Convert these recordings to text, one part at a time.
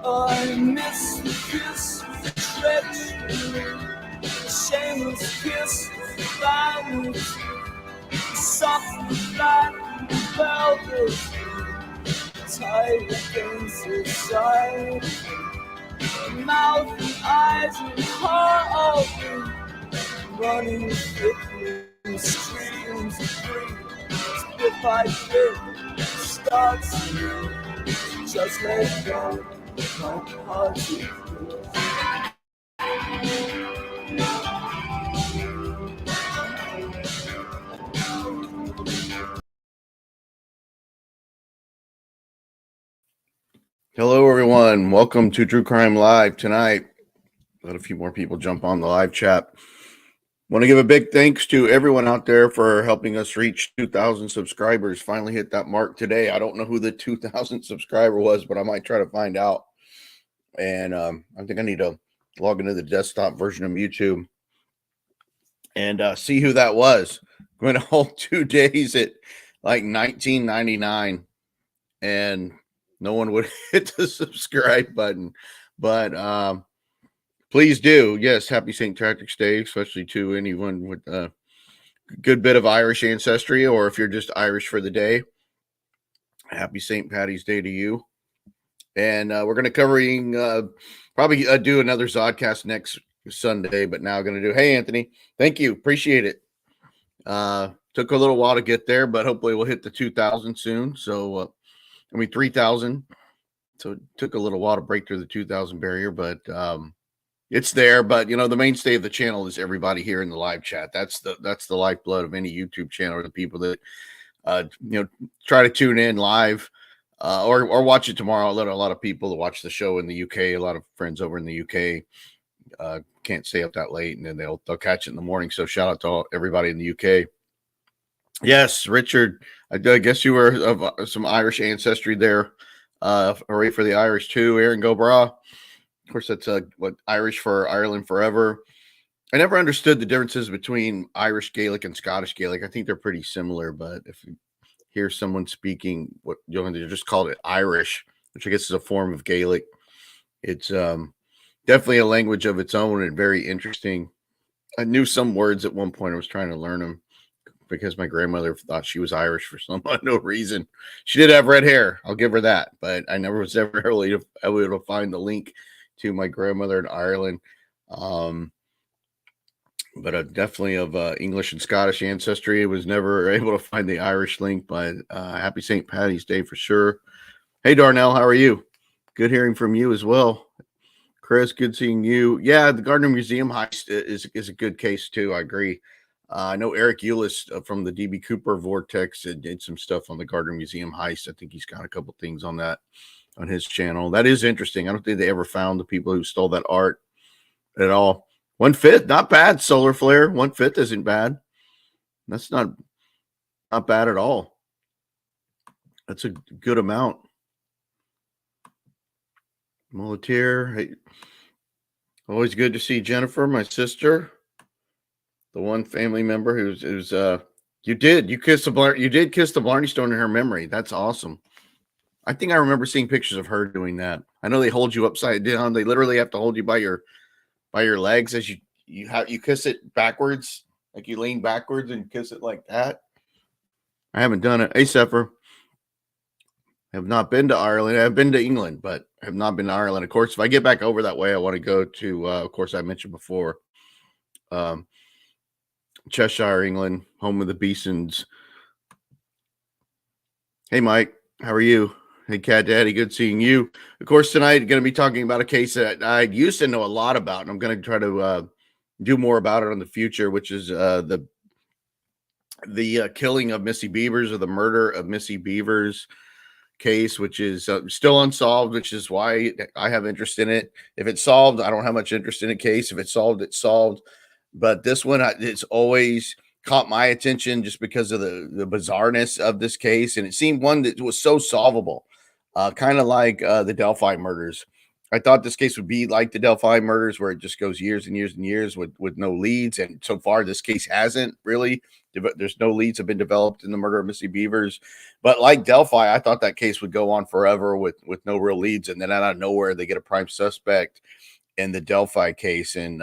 I miss the kiss with treachery, the shameless kiss with violence, the soft flat velvet, tight against his side, mouth and eyes and heart open, running thickly, streams of green, bit by bit, starts to just let go. Hello, everyone. Welcome to True Crime Live tonight. Let a few more people jump on the live chat. Want to give a big thanks to everyone out there for helping us reach 2,000 subscribers. Finally hit that mark today. I don't know who the 2,000 subscriber was, but I might try to find out. And I think I need to log into the desktop version of YouTube and see who that was. Went a whole 2 days at like $19.99, and no one would hit the subscribe button. But please do. Yes, happy St. Patrick's Day, especially to anyone with a good bit of Irish ancestry, or if you're just Irish for the day, happy St. Patty's Day to you. And we're going to covering probably do another Zodcast next Sunday, but now going to do, hey, Anthony, thank you. Appreciate it. Took a little while to get there, but hopefully we'll hit the 2,000 soon. So, 3,000. So it took a little while to break through the 2,000 barrier, but it's there. But the mainstay of the channel is everybody here in the live chat. That's the lifeblood of any YouTube channel, or the people that try to tune in live or watch it tomorrow. I let a lot of people that watch the show in the UK, a lot of friends over in the UK can't stay up that late, and then they'll catch it in the morning. So shout out to everybody in the UK. Yes, Richard, I guess you were of some Irish ancestry there. Hooray for the Irish too. Aaron Gobra. Of course, that's what Irish for Ireland forever. I never understood the differences between Irish Gaelic and Scottish Gaelic. I think they're pretty similar, but if you hear someone speaking what they just called it Irish, which I guess is a form of Gaelic, it's definitely a language of its own and very interesting. I knew some words at one point. I was trying to learn them because my grandmother thought she was Irish for some no reason. She did have red hair. I'll give her that, but I never was ever able to find the link to my grandmother in Ireland. But definitely of English and Scottish ancestry. I was never able to find the Irish link, but happy St. Patty's Day for sure. Hey, Darnell, how are you? Good hearing from you as well. Chris, good seeing you. Yeah, the Gardner Museum heist is a good case too. I agree. I know Eric Eulis from the D.B. Cooper Vortex did some stuff on the Gardner Museum heist. I think he's got a couple things on that on his channel. That is interesting. I don't think they ever found the people who stole that art at all. 1/5, not bad. Solar flare, 1/5 isn't bad. That's not bad at all. That's a good amount. Muleteer, hey, always good to see Jennifer, my sister. The one family member who's you did kiss the Blarney Stone in her memory. That's awesome. I think I remember seeing pictures of her doing that. I know they hold you upside down. They literally have to hold you by your legs as you kiss it backwards, like you lean backwards and kiss it like that. I haven't done it. Hey, Sepher. I have not been to Ireland. I've been to England, but I have not been to Ireland. Of course, if I get back over that way, I want to go to, of course, I mentioned before, um, Cheshire, England, home of the Beesons. Hey, Mike, how are you? Hey, Cat Daddy, good seeing you. Of course, tonight going to be talking about a case that I used to know a lot about, and I'm going to try to do more about it in the future, which is the killing of Missy Bevers, or the murder of Missy Bevers case, which is still unsolved, which is why I have interest in it. If it's solved, I don't have much interest in a case. If it's solved, it's solved. But this one, it's always caught my attention just because of the bizarreness of this case. And it seemed one that was so solvable, kind of like the Delphi murders. I thought this case would be like the Delphi murders, where it just goes years and years and years with no leads. And so far, this case hasn't really. There's no leads have been developed in the murder of Missy Bevers. But like Delphi, I thought that case would go on forever with no real leads. And then out of nowhere, they get a prime suspect in the Delphi case. And,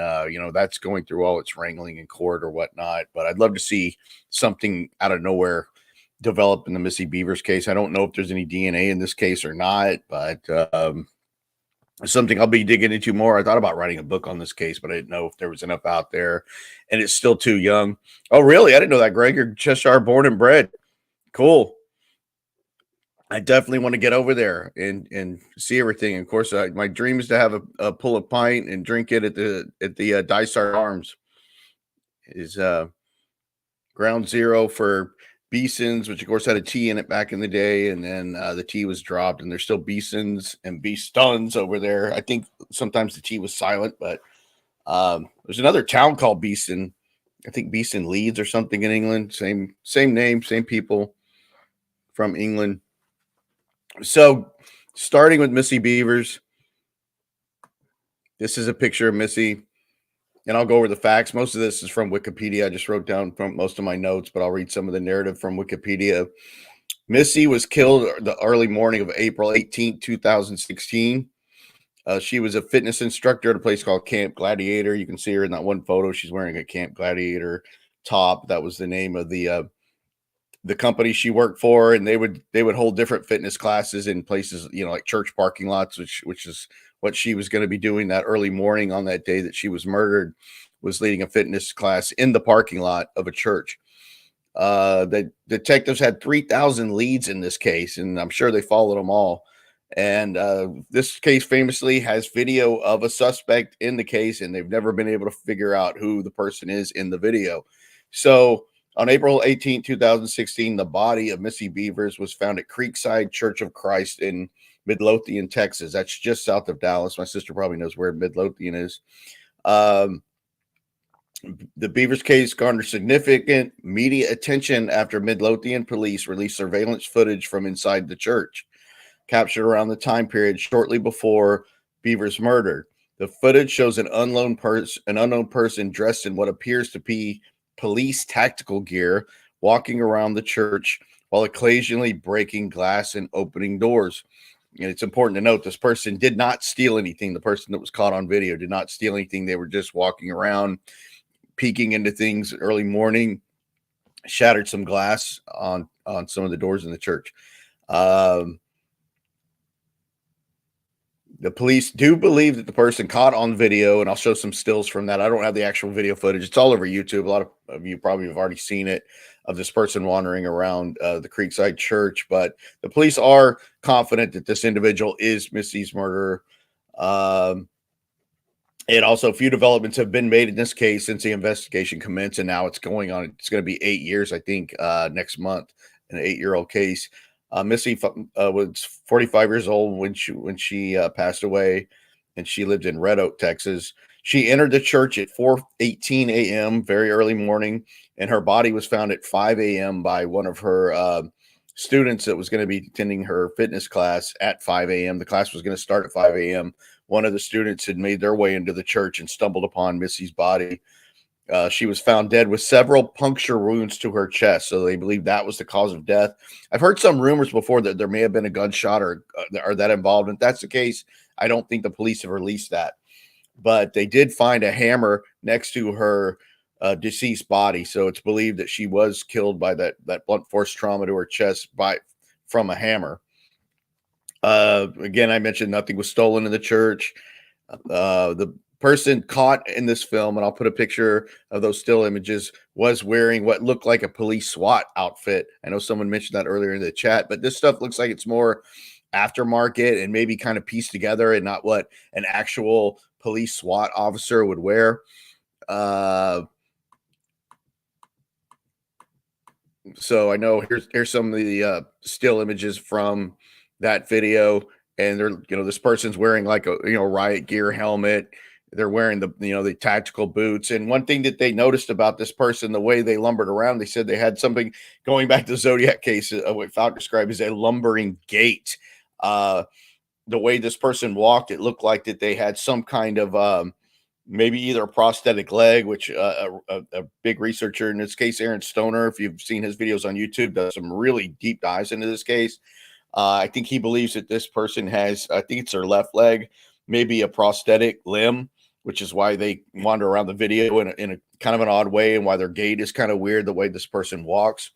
that's going through all its wrangling in court or whatnot. But I'd love to see something out of nowhere develop in the Missy Bevers case. I don't know if there's any DNA in this case or not, but something I'll be digging into more. I thought about writing a book on this case, but I didn't know if there was enough out there, and it's still too young. Oh, really? I didn't know that, Greg. You're Cheshire born and bred. Cool. I definitely want to get over there and see everything. And of course, my dream is to have a pull a pint and drink it at the Dysart Arms. Is ground zero for Beesons, which of course had a T in it back in the day, and then the T was dropped, and there's still Beesons and Beestuns over there. I think sometimes the T was silent, but there's another town called Beeston. I think Beeston Leeds or something in England. Same name, same people from England. So starting with Missy Bevers, this is a picture of Missy. And I'll go over the facts. Most of this is from Wikipedia. I just wrote down from most of my notes, but I'll read some of the narrative from Wikipedia. Missy was killed the early morning of April 18, 2016. She was a fitness instructor at a place called Camp Gladiator. You can see her in that one photo. She's wearing a Camp Gladiator top. That was the name of the company she worked for. And they would hold different fitness classes in places, like church parking lots, which is what she was going to be doing that early morning on that day that she was murdered, was leading a fitness class in the parking lot of a church. The detectives had 3,000 leads in this case, and I'm sure they followed them all. And this case famously has video of a suspect in the case, and they've never been able to figure out who the person is in the video. So on April 18, 2016, the body of Missy Bevers was found at Creekside Church of Christ in Midlothian, Texas. That's just south of Dallas. My sister probably knows where Midlothian is. The Bevers case garnered significant media attention after Midlothian police released surveillance footage from inside the church, captured around the time period shortly before Bevers' murder. The footage shows an unknown person dressed in what appears to be police tactical gear walking around the church while occasionally breaking glass and opening doors. And it's important to note this person did not steal anything. The person that was caught on video did not steal anything. They were just walking around, peeking into things early morning, shattered some glass on some of the doors in the church. The police do believe that the person caught on video, and I'll show some stills from that. I don't have the actual video footage. It's all over YouTube. A lot of you probably have already seen it, of this person wandering around the Creekside Church. But the police are confident that this individual is Missy's murderer. And also, a few developments have been made in this case since the investigation commenced, and now it's going on. It's going to be 8 years, I think, next month, an 8-year-old case. Missy was 45 years old when she passed away, and she lived in Red Oak, Texas. She entered the church at 4:18 a.m., very early morning, and her body was found at 5 a.m. by one of her students that was going to be attending her fitness class at 5 a.m. The class was going to start at 5 a.m. One of the students had made their way into the church and stumbled upon Missy's body. She was found dead with several puncture wounds to her chest, so they believe that was the cause of death. I've heard some rumors before that there may have been a gunshot or that involved. If that's the case, I don't think the police have released that. But they did find a hammer next to her deceased body, so it's believed that she was killed by that blunt force trauma to her chest from a hammer. Again, I mentioned nothing was stolen in the church. The person caught in this film, and I'll put a picture of those still images, was wearing what looked like a police SWAT outfit. I know someone mentioned that earlier in the chat, but this stuff looks like it's more aftermarket and maybe kind of pieced together and not what an actual police SWAT officer would wear. So I know here's some of the still images from that video, and they're this person's wearing like a riot gear helmet. They're wearing the tactical boots. And one thing that they noticed about this person, the way they lumbered around, they said they had something, going back to the Zodiac case, what Falk described as a lumbering gait. The way this person walked, it looked like that they had some kind of maybe either a prosthetic leg, which a big researcher in this case, Aaron Stoner, if you've seen his videos on YouTube, does some really deep dives into this case. I think he believes that this person has, I think it's their left leg, maybe a prosthetic limb, which is why they wander around the video in a kind of an odd way, and why their gait is kind of weird, the way this person walks.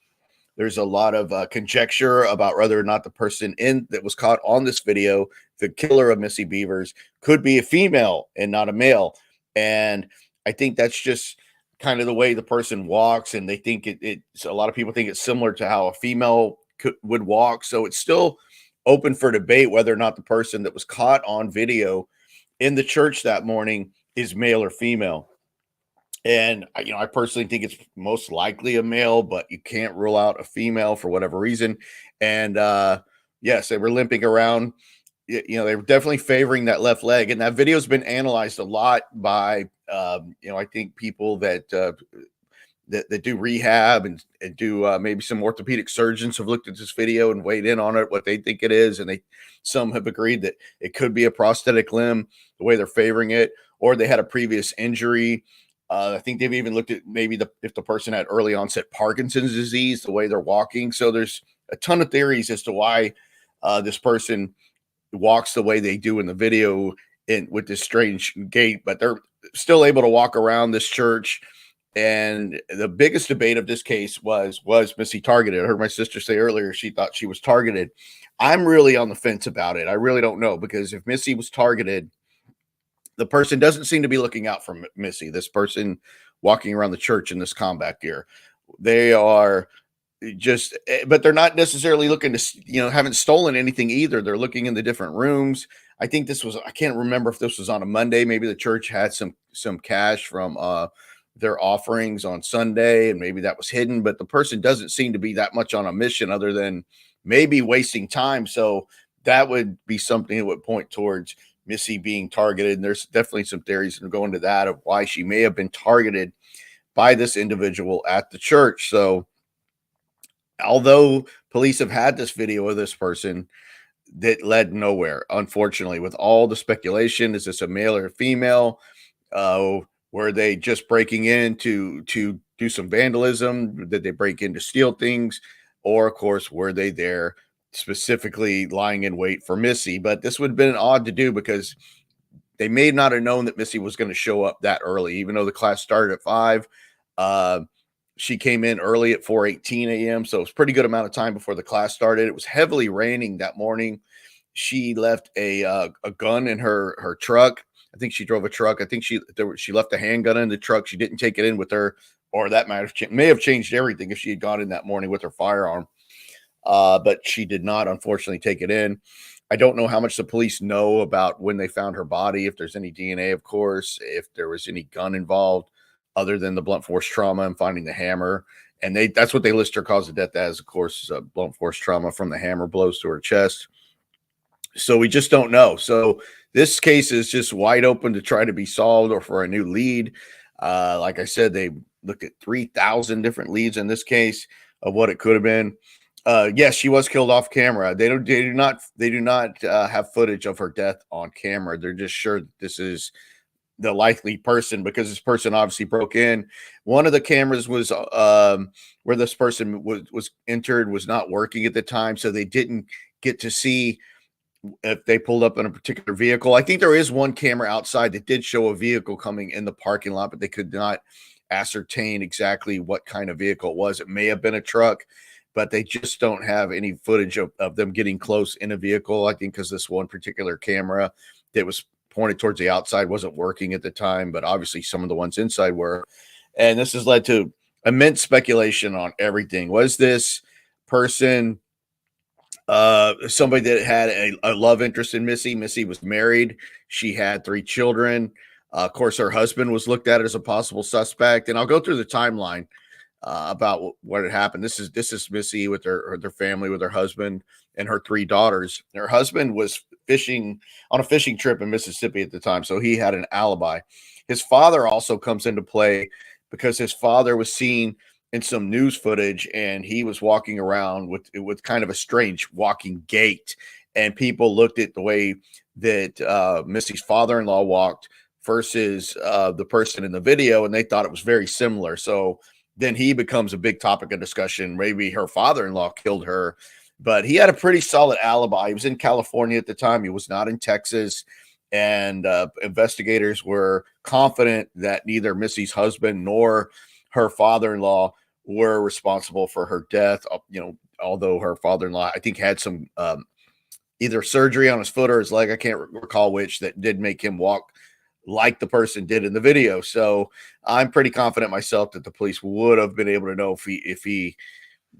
There's a lot of conjecture about whether or not the person that was caught on this video, the killer of Missy Bevers, could be a female and not a male. And I think that's just kind of the way the person walks, and they think it's a lot of people think it's similar to how a female would walk. So it's still open for debate whether or not the person that was caught on video in the church that morning is male or female. And I personally think it's most likely a male, but you can't rule out a female for whatever reason. And yes, they were limping around. They were definitely favoring that left leg, and that video's been analyzed a lot by I think people that do rehab and do maybe some orthopedic surgeons have looked at this video and weighed in on it, what they think it is, and some have agreed that it could be a prosthetic limb, the way they're favoring it, or they had a previous injury. I think they've even looked at maybe if the person had early onset Parkinson's disease, the way they're walking. So there's a ton of theories as to why this person walks the way they do in the video with this strange gait, but they're still able to walk around this church. And the biggest debate of this case was Missy targeted? I heard my sister say earlier she thought she was targeted. I'm really on the fence about it. I really don't know, because if Missy was targeted, the person doesn't seem to be looking out for Missy, this person walking around the church in this combat gear. They are just, but they're not necessarily looking to, haven't stolen anything either. They're looking in the different rooms. I think I can't remember if this was on a Monday. Maybe the church had some cash from their offerings on Sunday, and maybe that was hidden, but the person doesn't seem to be that much on a mission other than maybe wasting time. So that would be something that would point towards Missy being targeted. And there's definitely some theories that go into that of why she may have been targeted by this individual at the church. So although police have had this video of this person, that led nowhere, unfortunately, with all the speculation. Is this a male or a female? Were they just breaking in to do some vandalism? Did they break in to steal things? Or, of course, were they there specifically lying in wait for Missy? But this would have been odd to do, because they may not have known that Missy was going to show up that early, even though the class started at 5. She came in early at 4:18 a.m., so it was a pretty good amount of time before the class started. It was heavily raining that morning. She left a gun in her truck. I think she drove a truck. I think she left a handgun in the truck. She didn't take it in with her, or that may have changed everything if she had gone in that morning with her firearm. But she did not, unfortunately, take it in. I don't know how much the police know about when they found her body, if there's any DNA, of course, if there was any gun involved, other than the blunt force trauma and finding the hammer. And that's what they list her cause of death as, of course, blunt force trauma from the hammer blows to her chest. So we just don't know. So this case is just wide open to try to be solved, or for a new lead. Like I said, they looked at 3,000 different leads in this case of what it could have been. Yes, she was killed off camera. They do not have footage of her death on camera. They're just sure that this is the likely person, because this person obviously broke in. One of the cameras was where this person was entered was not working at the time, so they didn't get to see if they pulled up in a particular vehicle. I think there is one camera outside that did show a vehicle coming in the parking lot, but they could not ascertain exactly what kind of vehicle it was. It may have been a truck, but they just don't have any footage of them getting close in a vehicle. I think because this one particular camera that was pointed towards the outside wasn't working at the time, but obviously some of the ones inside were. And this has led to immense speculation on everything. Was this person somebody that had a love interest in Missy? Missy was married. She had 3 children. Of course, her husband was looked at as a possible suspect. And I'll go through the timeline about what had happened. This is Missy with their family, with her husband and her 3 daughters. Her husband was fishing on a fishing trip in Mississippi at the time, so he had an alibi. His father also comes into play because his father was seen in some news footage, and he was walking around with kind of a strange walking gait, and people looked at the way that Missy's father-in-law walked versus the person in the video, and they thought it was very similar. So then he becomes a big topic of discussion. Maybe her father-in-law killed her, but he had a pretty solid alibi. He was in California at the time. He was not in Texas. And investigators were confident that neither Missy's husband nor her father-in-law were responsible for her death. Although her father-in-law, I think, had some either surgery on his foot or his leg, I can't recall which, that did make him walk like the person did in the video. So I'm pretty confident myself that the police would have been able to know if he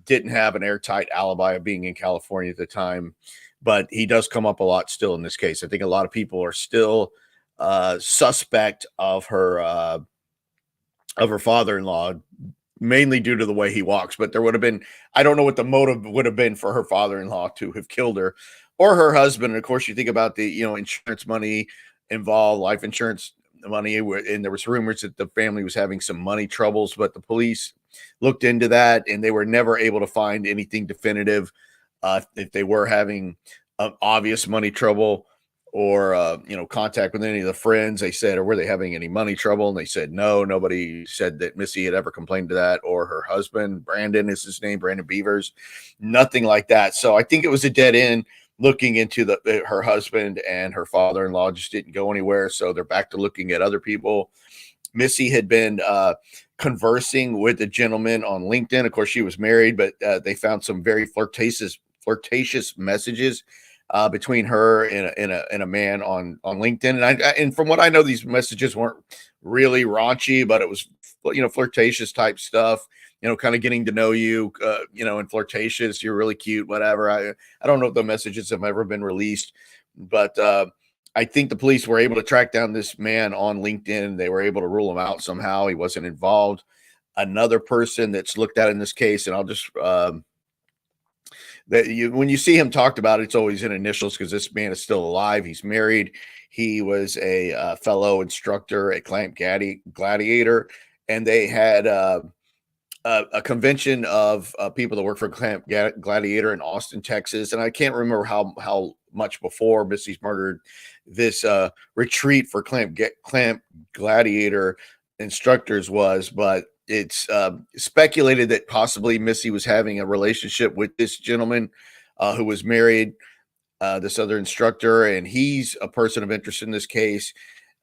didn't have an airtight alibi of being in California at the time. But he does come up a lot still in this case. I think a lot of people are still suspect of her father-in-law, mainly due to the way he walks. But there would have been, I don't know what the motive would have been for her father-in-law to have killed her, or her husband. And of course, you think about the insurance money involved, life insurance money, and there was rumors that the family was having some money troubles, but the police looked into that and they were never able to find anything definitive if they were having obvious money trouble or contact with any of the friends. They said, or were they having any money trouble? And they said no. Nobody said that Missy had ever complained to that, or her husband, Brandon is his name, Brandon Bevers. Nothing like that. So I think it was a dead end. Looking into her husband and her father-in-law just didn't go anywhere. So they're back to looking at other people. Missy had been conversing with a gentleman on LinkedIn. Of course, she was married, but they found some very flirtatious messages between her and a man on LinkedIn. And from what I know, these messages weren't really raunchy, but it was flirtatious type stuff. Kind of getting to know you, and flirtatious. You're really cute, whatever. I don't know if the messages have ever been released, but I think the police were able to track down this man on LinkedIn. They were able to rule him out somehow. He wasn't involved. Another person that's looked at in this case, and I'll just when you see him talked about, it's always in initials because this man is still alive. He's married. He was a fellow instructor at Camp Gladiator, and they had a convention of people that work for Camp Gladiator in Austin, Texas. And I can't remember how much before Missy's murdered this retreat for Camp Gladiator instructors was, but it's speculated that possibly Missy was having a relationship with this gentleman who was married, this other instructor, and he's a person of interest in this case,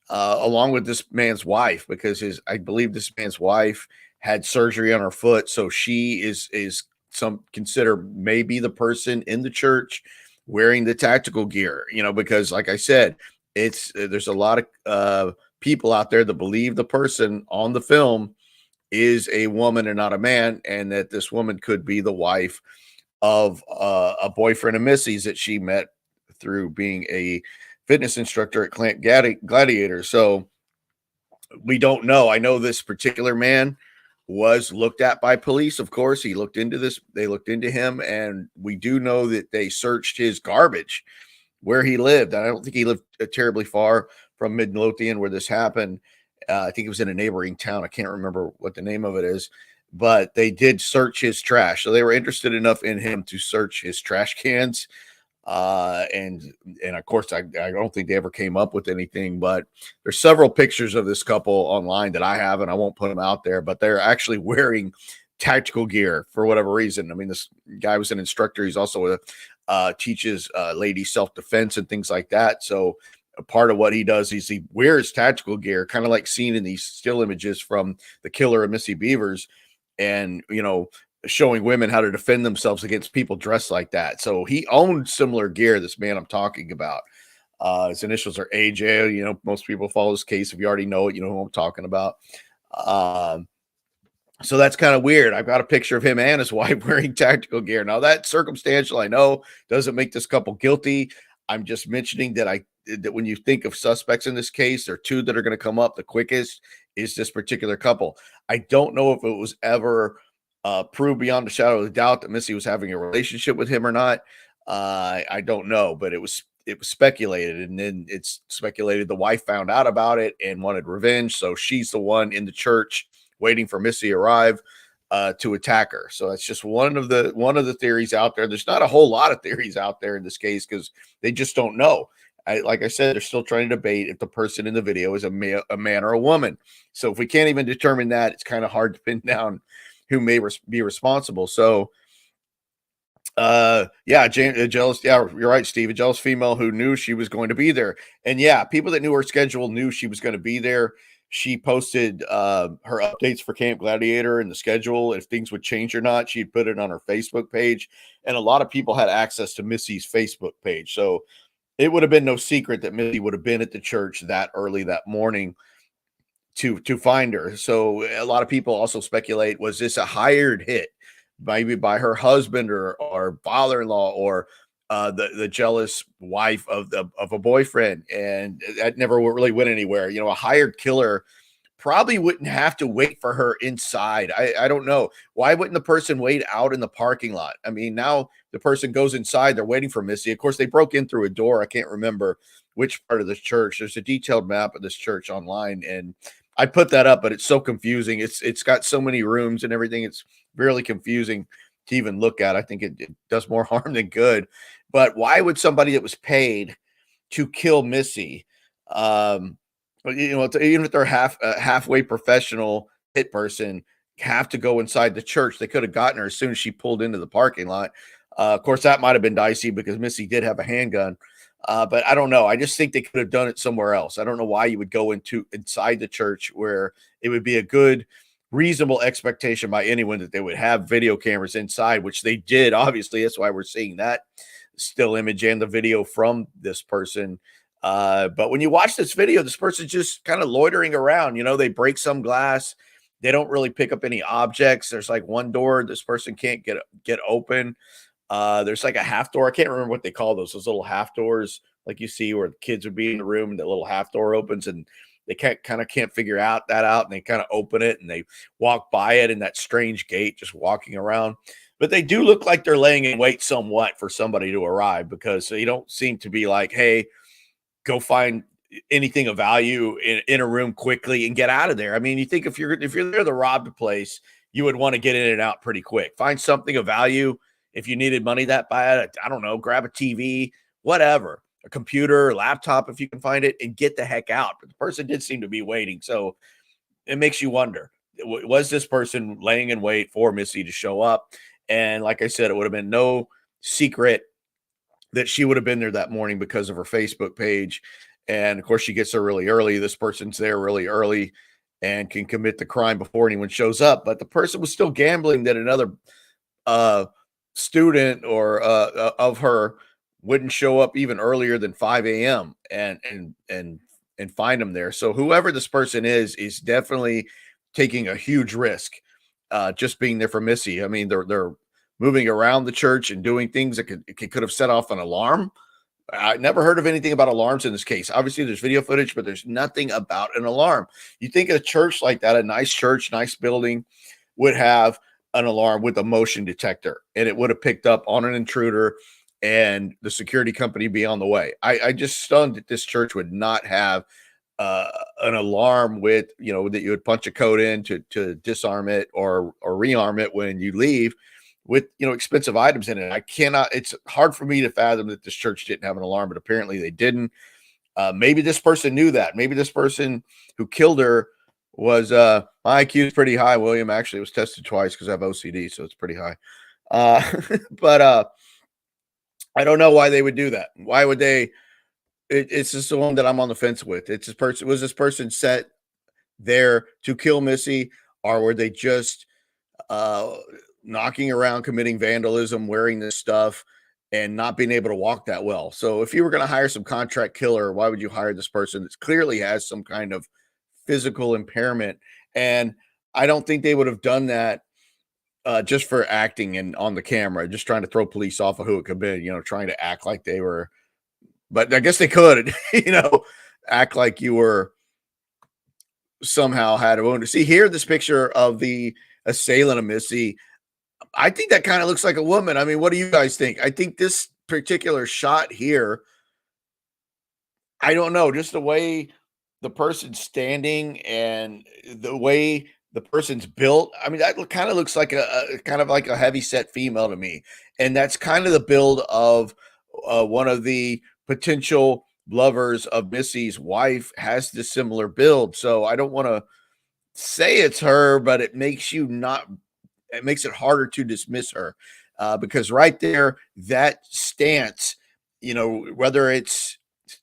along with this man's wife, because I believe this man's wife had surgery on her foot. So she is some consider maybe the person in the church wearing the tactical gear, because like I said, there's a lot of people out there that believe the person on the film is a woman and not a man, and that this woman could be the wife of a boyfriend of Missy's that she met through being a fitness instructor at Camp Gladiator. So we don't know. I know this particular man was looked at by police. Of course, he looked into this. They looked into him, and we do know that they searched his garbage where he lived. And I don't think he lived terribly far from Midlothian where this happened. I think it was in a neighboring town. I can't remember what the name of it is, but they did search his trash. So they were interested enough in him to search his trash cans. And of course, I don't think they ever came up with anything, but there's several pictures of this couple online that I have, and I won't put them out there, but they're actually wearing tactical gear for whatever reason. I mean, this guy was an instructor. He's also teaches ladies self-defense and things like that. So a part of what he does is he wears tactical gear, kind of like seen in these still images from The Killer of Missy Bevers, and, you know, showing women how to defend themselves against people dressed like that. So he owned similar gear, this man I'm talking about. His initials are AJ. You know, most people follow this case. If you already know it, you know who I'm talking about. So that's kind of weird. I've got a picture of him and his wife wearing tactical gear. Now, that's circumstantial, I know, doesn't make this couple guilty. I'm just mentioning that that when you think of suspects in this case, there are two that are going to come up. The quickest is this particular couple. I don't know if it was ever proved beyond a shadow of a doubt that Missy was having a relationship with him or not. I don't know, but it was speculated, and then it's speculated the wife found out about it and wanted revenge, so she's the one in the church waiting for Missy to arrive to attack her. So that's just one of the theories out there. There's not a whole lot of theories out there in this case because they just don't know. Like I said, they're still trying to debate if the person in the video is a man or a woman. So if we can't even determine that, it's kind of hard to pin down who may be responsible. So yeah, a jealous, yeah, you're right, Steve, a jealous female who knew she was going to be there. And yeah, people that knew her schedule knew she was going to be there. She posted her updates for Camp Gladiator and the schedule, if things would change or not. She'd put it on her Facebook page, and a lot of people had access to Missy's Facebook page. So it would have been no secret that Missy would have been at the church that early that morning to find her. So a lot of people also speculate, was this a hired hit, maybe by her husband or father-in-law or the jealous wife of a boyfriend, and that never really went anywhere. You know, a hired killer probably wouldn't have to wait for her inside. I don't know. Why wouldn't the person wait out in the parking lot? I mean, now the person goes inside, they're waiting for Missy. Of course, they broke in through a door. I can't remember which part of this church. There's a detailed map of this church online, and I put that up, but it's so confusing. It's got so many rooms and everything. It's really confusing to even look at. I think it does more harm than good. But why would somebody that was paid to kill Missy, you know, even if they're halfway professional hit person, have to go inside the church? They could have gotten her as soon as she pulled into the parking lot. Of course, that might have been dicey because Missy did have a handgun. But I don't know. I just think they could have done it somewhere else. I don't know why you would go inside the church where it would be a good, reasonable expectation by anyone that they would have video cameras inside, which they did. Obviously, that's why we're seeing that still image and the video from this person. But when you watch this video, this person's just kind of loitering around. You know, they break some glass. They don't really pick up any objects. There's like one door this person can't get open. There's like a half door. I can't remember what they call those little half doors, like you see where the kids would be in the room and the little half door opens, and they can't figure that out, and they kind of open it and they walk by it in that strange gait, just walking around. But they do look like they're laying in wait somewhat for somebody to arrive, because they don't seem to be like, hey, go find anything of value in a room quickly and get out of there. I mean, you think if you're there to rob the place, you would want to get in and out pretty quick. Find something of value. If you needed money that bad, I don't know, grab a TV, whatever, a computer, a laptop, if you can find it, and get the heck out. But the person did seem to be waiting. So it makes you wonder, was this person laying in wait for Missy to show up? And like I said, it would have been no secret that she would have been there that morning because of her Facebook page. And of course, she gets there really early. This person's there really early and can commit the crime before anyone shows up. But the person was still gambling that another student or of her wouldn't show up even earlier than 5 a.m. and find them there. So whoever this person is definitely taking a huge risk just being there for Missy. I mean, they're moving around the church and doing things that could have set off an alarm. I never heard of anything about alarms in this case. Obviously, there's video footage, but there's nothing about an alarm. You think a church like that, a nice church, nice building, would have an alarm with a motion detector, and it would have picked up on an intruder and the security company be on the way. I just stunned that this church would not have an alarm with, you know, that you would punch a code in to disarm it or rearm it when you leave. with, expensive items in it. It's hard for me to fathom that this church didn't have an alarm, but apparently they didn't. Maybe this person knew that. Maybe this person who killed her was, my IQ is pretty high, William. Actually, it was tested twice because I have OCD, so it's pretty high. But I don't know why they would do that. Why would they? It's just the one that I'm on the fence with. Was this person set there to kill Missy, or were they just knocking around, committing vandalism, wearing this stuff, and not being able to walk that well? So if you were going to hire some contract killer, why would you hire this person that clearly has some kind of physical impairment? And I don't think they would have done that just for acting and on the camera, just trying to throw police off of who it could be, trying to act like they were. But I guess they could, act like you were somehow had a wound. See here, this picture of the assailant of Missy, I think that kind of looks like a woman. I mean, what do you guys think? I think this particular shot here, I don't know, just the way the person's standing and the way the person's built. I mean, that kind of looks like a kind of like a heavy set female to me. And that's kind of the build of one of the potential lovers of Missy's wife has this similar build. So I don't want to say it's her, but it makes it harder to dismiss her because right there, that stance, whether it's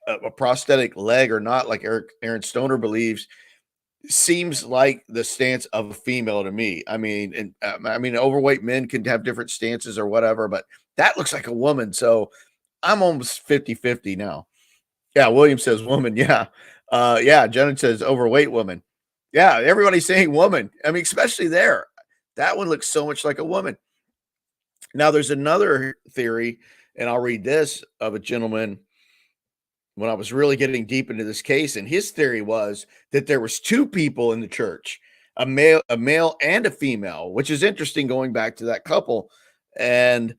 a prosthetic leg or not, like Aaron Stoner believes, seems like the stance of a female to me. I mean, overweight men can have different stances or whatever, but that looks like a woman. So I'm almost 50-50 now. Yeah, William says woman. Yeah. Jenna says overweight woman. Yeah, everybody's saying woman. I mean, especially there. That one looks so much like a woman. Now, there's another theory, and I'll read this, of a gentleman when I was really getting deep into this case, and his theory was that there was two people in the church, a male and a female, which is interesting going back to that couple. And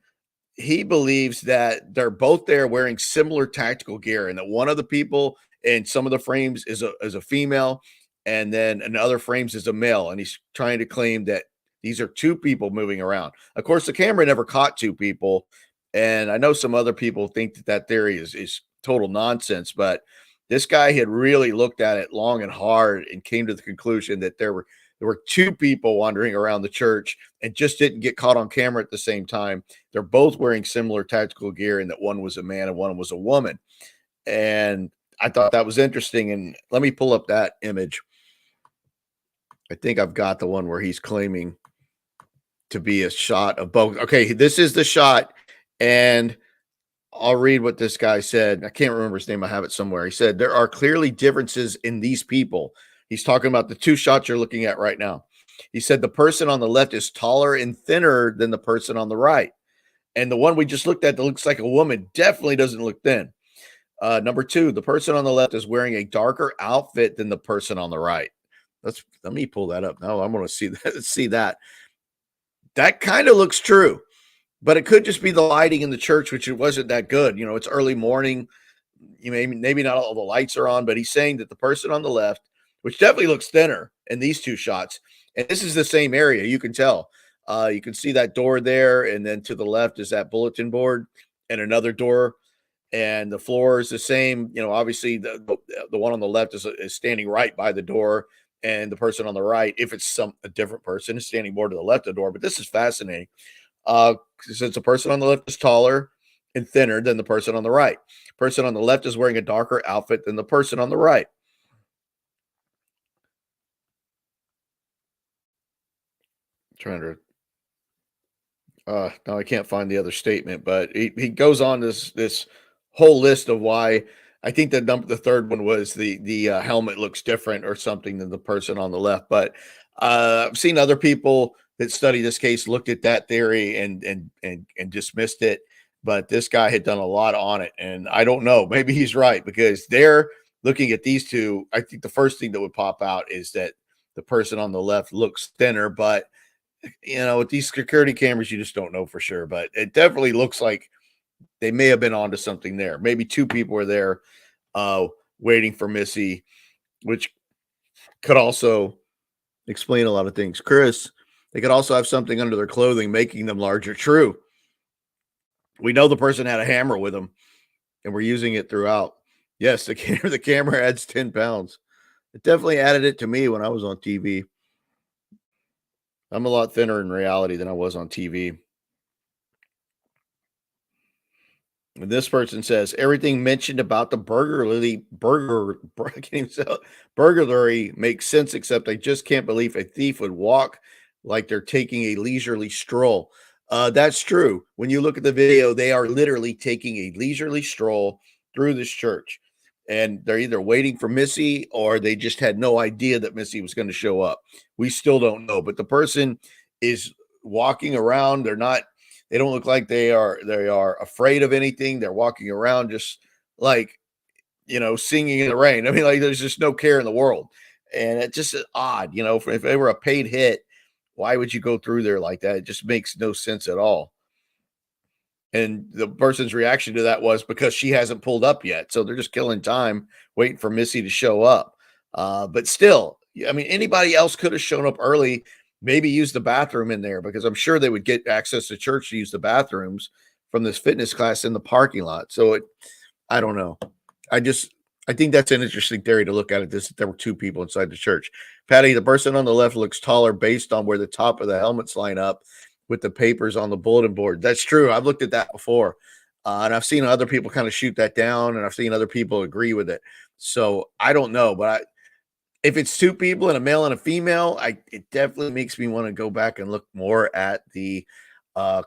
he believes that they're both there wearing similar tactical gear, and that one of the people in some of the frames is a female, and then in other frames is a male. And he's trying to claim that these are two people moving around. Of course, the camera never caught two people, and I know some other people think that theory is total nonsense, but this guy had really looked at it long and hard and came to the conclusion that there were two people wandering around the church and just didn't get caught on camera at the same time. They're both wearing similar tactical gear, and that one was a man and one was a woman. And I thought that was interesting. And let me pull up that image. I think I've got the one where he's claiming to be a shot of both. Okay, this is the shot. And I'll read what this guy said. I can't remember his name. I have it somewhere. He said, there are clearly differences in these people. He's talking about the two shots you're looking at right now. He said the person on the left is taller and thinner than the person on the right. And the one we just looked at that looks like a woman definitely doesn't look thin. Number two, the person on the left is wearing a darker outfit than the person on the right. Let me pull that up. No, I'm going to see that. That kind of looks true, but it could just be the lighting in the church, which it wasn't that good. It's early morning. Maybe not all the lights are on, but he's saying that the person on the left, which definitely looks thinner in these two shots, and this is the same area. You can tell. You can see that door there, and then to the left is that bulletin board and another door, and the floor is the same. Obviously the one on the left is standing right by the door, and the person on the right, if it's a different person, is standing more to the left of the door. But this is fascinating. Since the person on the left is taller and thinner than the person on the right. Person on the left is wearing a darker outfit than the person on the right. No, I can't find the other statement, but he goes on this whole list of why. I think the third one was the helmet looks different or something than the person on the left. But I've seen other people that study this case looked at that theory and dismissed it. But this guy had done a lot on it, and I don't know. Maybe he's right, because they're looking at these two. I think the first thing that would pop out is that the person on the left looks thinner, but with these security cameras, you just don't know for sure. But it definitely looks like they may have been onto something there. Maybe two people were there waiting for Missy, which could also explain a lot of things. Chris They could also have something under their clothing making them larger. True. We know the person had a hammer with them, and we're using it throughout. Yes, the camera adds 10 pounds. It definitely added it to me when I was on TV. I'm a lot thinner in reality than I was on TV. And this person says everything mentioned about the burglary makes sense, except I just can't believe a thief would walk like they're taking a leisurely stroll. That's true. When you look at the video, they are literally taking a leisurely stroll through this church, and they're either waiting for Missy or they just had no idea that Missy was going to show up. We still don't know, but the person is walking around. They don't look like they are afraid of anything. They're walking around just like, singing in the rain. I mean, like there's just no care in the world. And it's just odd, if they were a paid hit, why would you go through there like that? It just makes no sense at all. And the person's reaction to that was because she hasn't pulled up yet. So they're just killing time waiting for Missy to show up. But still, I mean, anybody else could have shown up early, maybe use the bathroom in there, because I'm sure they would get access to church to use the bathrooms from this fitness class in the parking lot. So I don't know. I think that's an interesting theory to look at it. There were two people inside the church. Patty, the person on the left looks taller based on where the top of the helmets line up with the papers on the bulletin board. That's true. I've looked at that before. And I've seen other people kind of shoot that down, and I've seen other people agree with it. So I don't know, but if it's two people and a male and a female, it definitely makes me want to go back and look more at the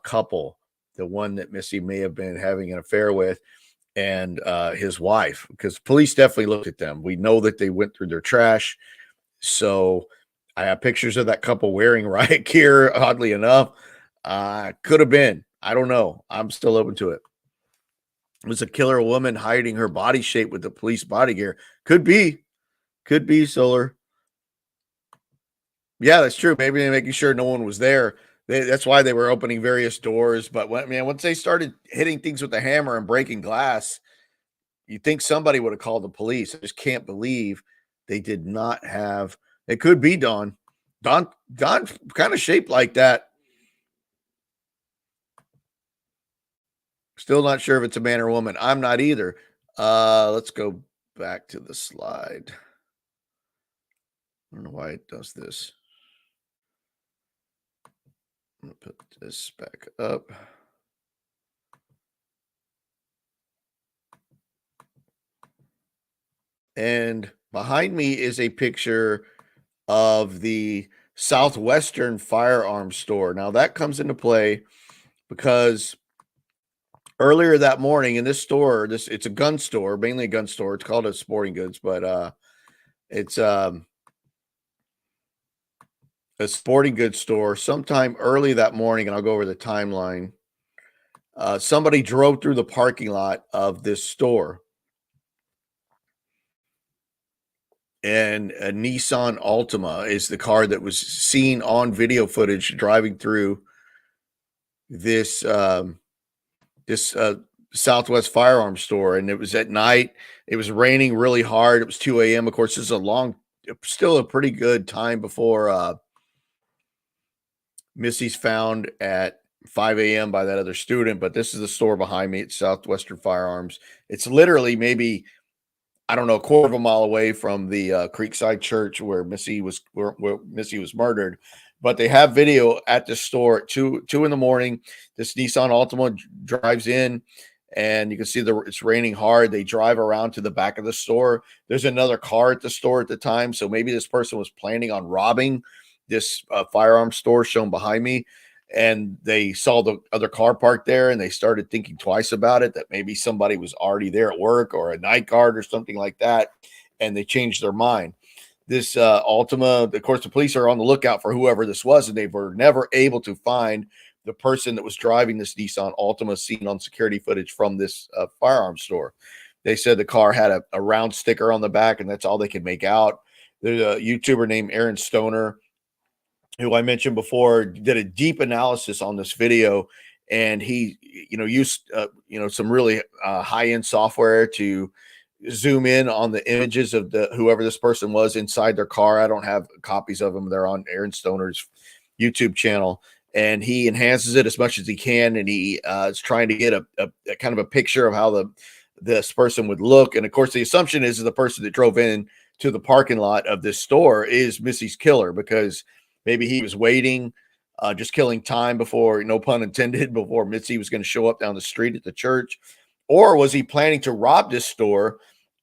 couple, the one that Missy may have been having an affair with, and his wife, because police definitely looked at them. We know that they went through their trash. So I have pictures of that couple wearing riot gear, oddly enough. Could have been. I don't know. I'm still open to it. Was a killer woman hiding her body shape with the police body gear? Could be. Could be, Solar. Yeah, that's true. Maybe they're making sure no one was there. That's why they were opening various doors. But once they started hitting things with a hammer and breaking glass, you'd think somebody would have called the police. I just can't believe they did not have. It could be Dawn. Dawn kind of shaped like that. Still not sure if it's a man or woman. I'm not either. Let's go back to the slide. I don't know why it does this. I'm going to put this back up. And behind me is a picture of the Southwestern firearms store. Now that comes into play because earlier that morning in this store, it's a gun store, mainly a gun store. It's called a sporting goods, but it's a sporting goods store. Sometime early that morning, and I'll go over the timeline. Somebody drove through the parking lot of this store, and a Nissan Altima is the car that was seen on video footage driving through this Southwest firearms store. And it was at night. It was raining really hard. It was 2 a.m. Of course, this is still a pretty good time before Missy's found at 5 a.m. by that other student. But this is the store behind me. It's Southwestern Firearms. It's literally maybe, I don't know, a quarter of a mile away from the Creekside Church where Missy was murdered. But they have video at the store at 2 in the morning. This Nissan Altima drives in, and you can see it's raining hard. They drive around to the back of the store. There's another car at the store at the time, so maybe this person was planning on robbing this firearms store shown behind me, and they saw the other car parked there, and they started thinking twice about it, that maybe somebody was already there at work or a night guard or something like that, and they changed their mind. This Altima, of course, the police are on the lookout for whoever this was, and they were never able to find the person that was driving this Nissan Altima seen on security footage from this firearms store. They said the car had a round sticker on the back, and that's all they could make out. There's a YouTuber named Aaron Stoner, who I mentioned before, did a deep analysis on this video, and he, used, some really high-end software to zoom in on the images of whoever this person was inside their car. I don't have copies of them. They're on Aaron Stoner's YouTube channel, and he enhances it as much as he can, and he is trying to get a kind of a picture of how this person would look. And of course, the assumption is the person that drove in to the parking lot of this store is Missy's killer, because maybe he was waiting, just killing time before, no pun intended, before Missy was going to show up down the street at the church. Or was he planning to rob this store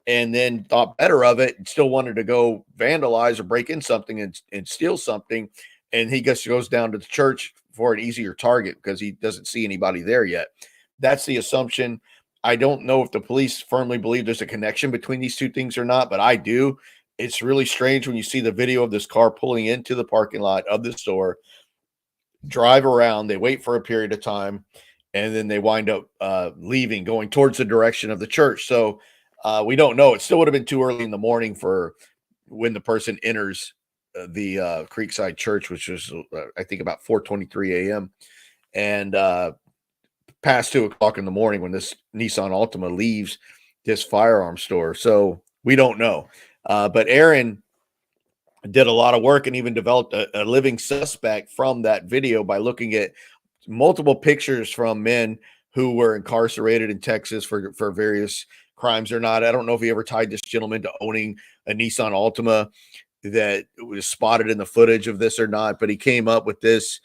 and then thought better of it and still wanted to go vandalize or break in something and steal something? And he just goes down to the church for an easier target because he doesn't see anybody there yet. That's the assumption. I don't know if the police firmly believe there's a connection between these two things or not, but I do. It's really strange when you see the video of this car pulling into the parking lot of the store, drive around, they wait for a period of time, and then they wind up leaving, going towards the direction of the church. So we don't know. It still would have been too early in the morning for when the person enters the Creekside Church, which was, I think, about 4:23 a.m. and past 2 o'clock in the morning when this Nissan Altima leaves this firearm store. So we don't know. But Aaron did a lot of work and even developed a living suspect from that video by looking at multiple pictures from men who were incarcerated in Texas for various crimes or not. I don't know if he ever tied this gentleman to owning a Nissan Altima that was spotted in the footage of this or not, but he came up with this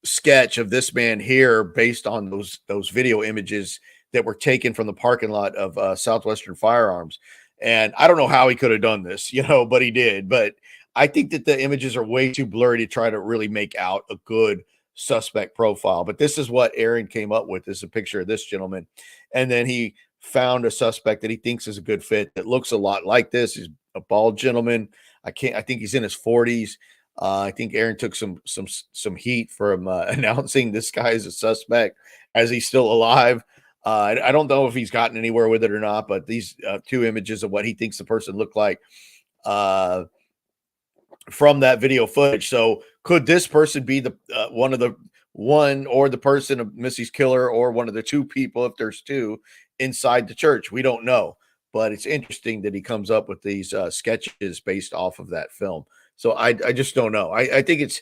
sketch of this man here based on those video images that were taken from the parking lot of Southwestern Firearms. And I don't know how he could have done this, but he did. But I think that the images are way too blurry to try to really make out a good suspect profile. But this is what Aaron came up with, is a picture of this gentleman. And then he found a suspect that he thinks is a good fit that looks a lot like this. He's a bald gentleman. I think he's in his 40s. I think Aaron took some heat from announcing this guy as a suspect as he's still alive. I don't know if he's gotten anywhere with it or not, but these two images of what he thinks the person looked like from that video footage. So could this person be the one or the person of Missy's killer, or one of the two people, if there's two, inside the church? We don't know, but it's interesting that he comes up with these sketches based off of that film. So I just don't know. I think it's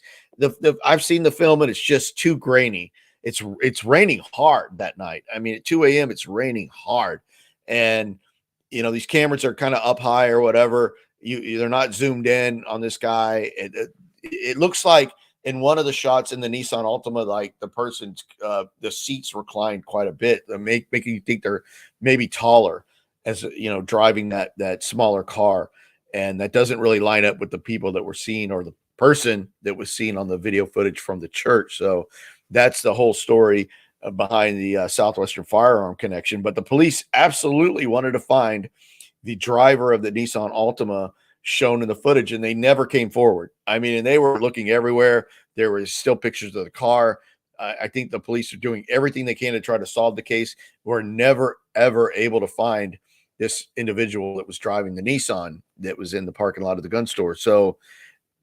I've seen the film and it's just too grainy. It's raining hard that night. I mean, at 2 a.m. it's raining hard, and these cameras are kind of up high or whatever. They're not zoomed in on this guy. It looks like in one of the shots in the Nissan Altima, like the person's the seats reclined quite a bit, making you think they're maybe taller as driving that smaller car, and that doesn't really line up with the people that were seen or the person that was seen on the video footage from the church. So that's the whole story behind the Southwestern Firearm connection. But the police absolutely wanted to find the driver of the Nissan Altima shown in the footage, and they never came forward. I mean, and they were looking everywhere. There were still pictures of the car. I think the police are doing everything they can to try to solve the case. We're never, ever able to find this individual that was driving the Nissan that was in the parking lot of the gun store. So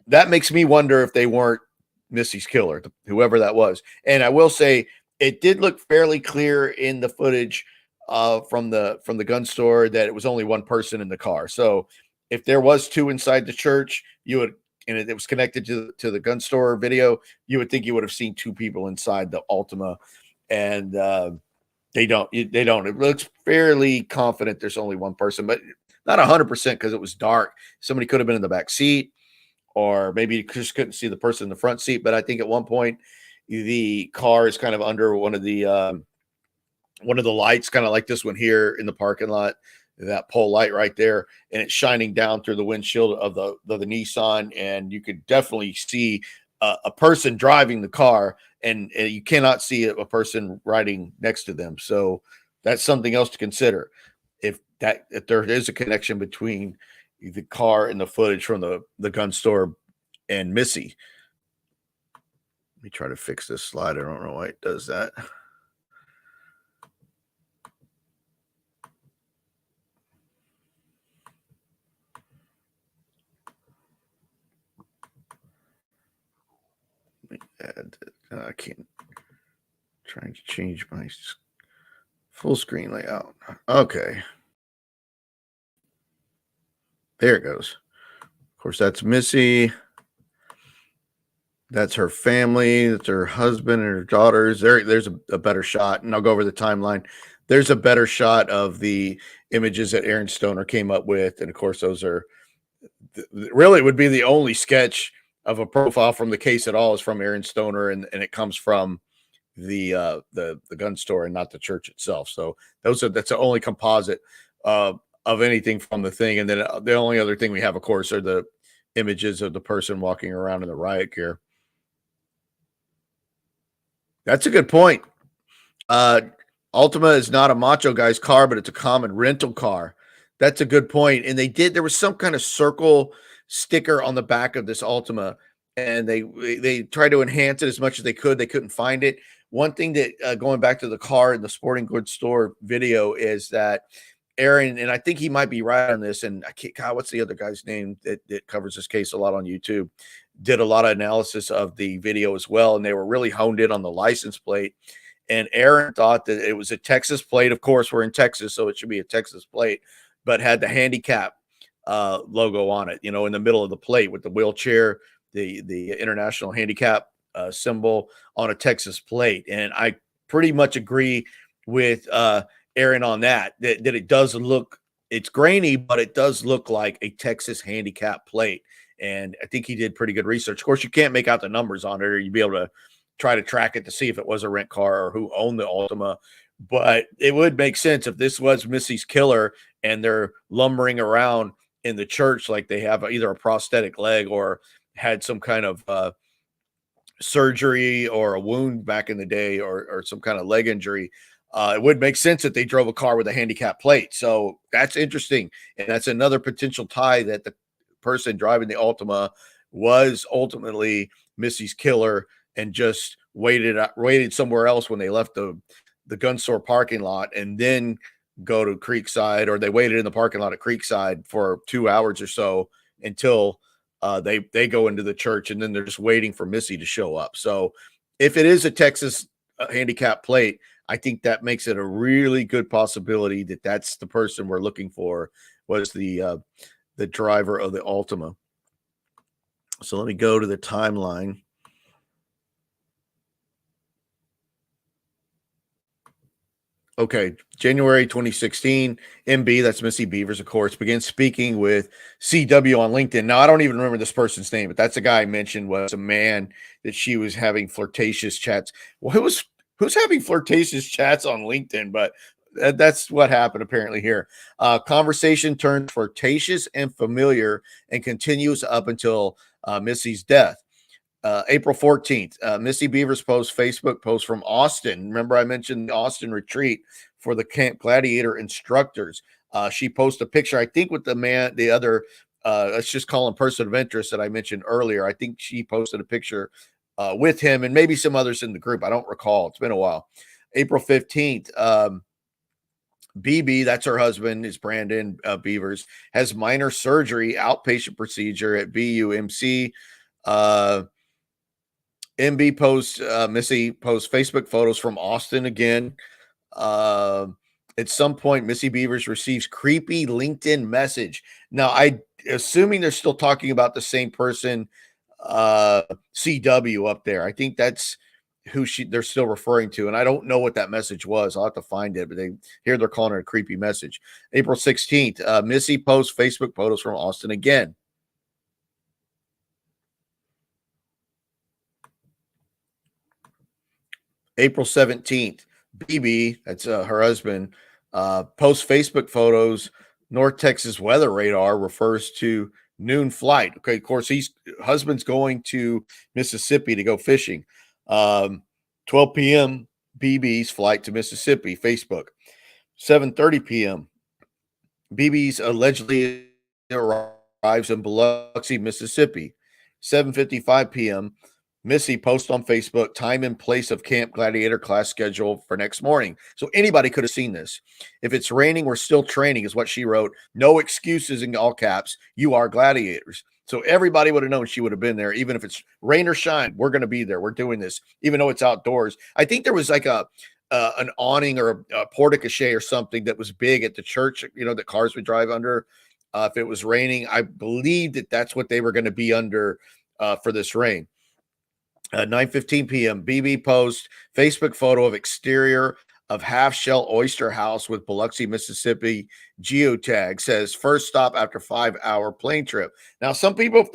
that makes me wonder if they weren't Missy's killer, whoever that was. And I will say it did look fairly clear in the footage from the gun store that it was only one person in the car. So if there was two inside the church, and it was connected to the gun store video, you would think you would have seen two people inside the Altima, and they don't. It looks fairly confident there's only one person, but not 100% because it was dark. Somebody could have been in the back seat, or maybe you just couldn't see the person in the front seat. But I think at one point the car is kind of under one of the lights, kind of like this one here in the parking lot, that pole light right there, and it's shining down through the windshield of the Nissan, and you could definitely see a person driving the car, and you cannot see a person riding next to them. So that's something else to consider. If there is a connection between the car and the footage from the gun store and Missy. Let me try to fix this slide. I don't know why it does that. I can't. Trying to change my full screen layout. Okay. There it goes. Of course, that's Missy. That's her family. That's her husband and her daughters. There's a better shot, and I'll go over the timeline. There's a better shot of the images that Aaron Stoner came up with, and of course, those are really would be the only sketch of a profile from the case at all is from Aaron Stoner, and it comes from the gun store and not the church itself. So that's the only composite of anything from the thing, and then the only other thing we have, of course, are the images of the person walking around in the riot gear. That's a good point. Altima is not a macho guy's car, but it's a common rental car. That's a good point. And there was some kind of circle sticker on the back of this Altima, and they tried to enhance it as much as they could. They couldn't find it. One thing that going back to the car in the sporting goods store video is that Aaron, and I think he might be right on this, and I can't, God, what's the other guy's name that covers this case a lot on YouTube, did a lot of analysis of the video as well, and they were really honed in on the license plate. And Aaron thought that it was a Texas plate. Of course, we're in Texas, so it should be a Texas plate, but had the handicap logo on it, in the middle of the plate with the wheelchair, the international handicap symbol on a Texas plate. And I pretty much agree with Aaron on that it does look, it's grainy, but it does look like a Texas handicap plate. And I think he did pretty good research. Of course, you can't make out the numbers on it, or you'd be able to try to track it to see if it was a rent car or who owned the Altima. But it would make sense if this was Missy's killer and they're lumbering around in the church like they have either a prosthetic leg or had some kind of surgery or a wound back in the day, or some kind of leg injury. It would make sense that they drove a car with a handicap plate. So that's interesting. And that's another potential tie that the person driving the Altima was ultimately Missy's killer and just waited somewhere else when they left the gun store parking lot, and then go to Creekside, or they waited in the parking lot at Creekside for 2 hours or so until they go into the church, and then they're just waiting for Missy to show up. So if it is a Texas handicap plate, I think that makes it a really good possibility that that's the person we're looking for, was the driver of the Altima. So let me go to the timeline. Okay, January 2016, MB, that's Missy Bevers, of course, began speaking with CW on LinkedIn. Now, I don't even remember this person's name, but that's the guy I mentioned was a man that she was having flirtatious chats. Well, who's having flirtatious chats on LinkedIn? But that's what happened apparently here. Conversation turned flirtatious and familiar and continues up until Missy's death. April 14th, Missy Bevers posts Facebook post from Austin. Remember, I mentioned the Austin retreat for the Camp Gladiator instructors. She posted a picture, I think, with the other, let's just call him person of interest that I mentioned earlier. I think she posted a picture with him and maybe some others in the group. I don't recall. It's been a while. April 15th, BB, that's her husband, is Brandon Beavers, has minor surgery, outpatient procedure at BUMC. MB posts, Missy posts Facebook photos from Austin again. At some point, Missy Bevers receives creepy LinkedIn message. Now, I assuming they're still talking about the same person, CW up there. I think that's who they're still referring to, and I don't know what that message was. I'll have to find it, but they're calling it a creepy message. April 16th, Missy posts Facebook photos from Austin again. April 17th, BB, that's her husband, posts Facebook photos. North Texas weather radar refers to noon flight. Okay, of course, husband's going to Mississippi to go fishing. 12 p.m., BB's flight to Mississippi, Facebook. 7:30 p.m., BB's allegedly arrives in Biloxi, Mississippi. 7:55 p.m., Missy posts on Facebook time and place of Camp Gladiator class schedule for next morning. So anybody could have seen this. If it's raining, we're still training, is what she wrote. No excuses in all caps. You are gladiators. So everybody would have known she would have been there, even if it's rain or shine. We're going to be there. We're doing this, even though it's outdoors. I think there was like an awning or a porte-cochere or something that was big at the church, that cars would drive under. If it was raining, I believe that's what they were going to be under for this rain. 9:15 p.m. BB post Facebook photo of exterior of half shell oyster house with Biloxi, Mississippi geotag. Says first stop after 5-hour plane trip. Now, some people, if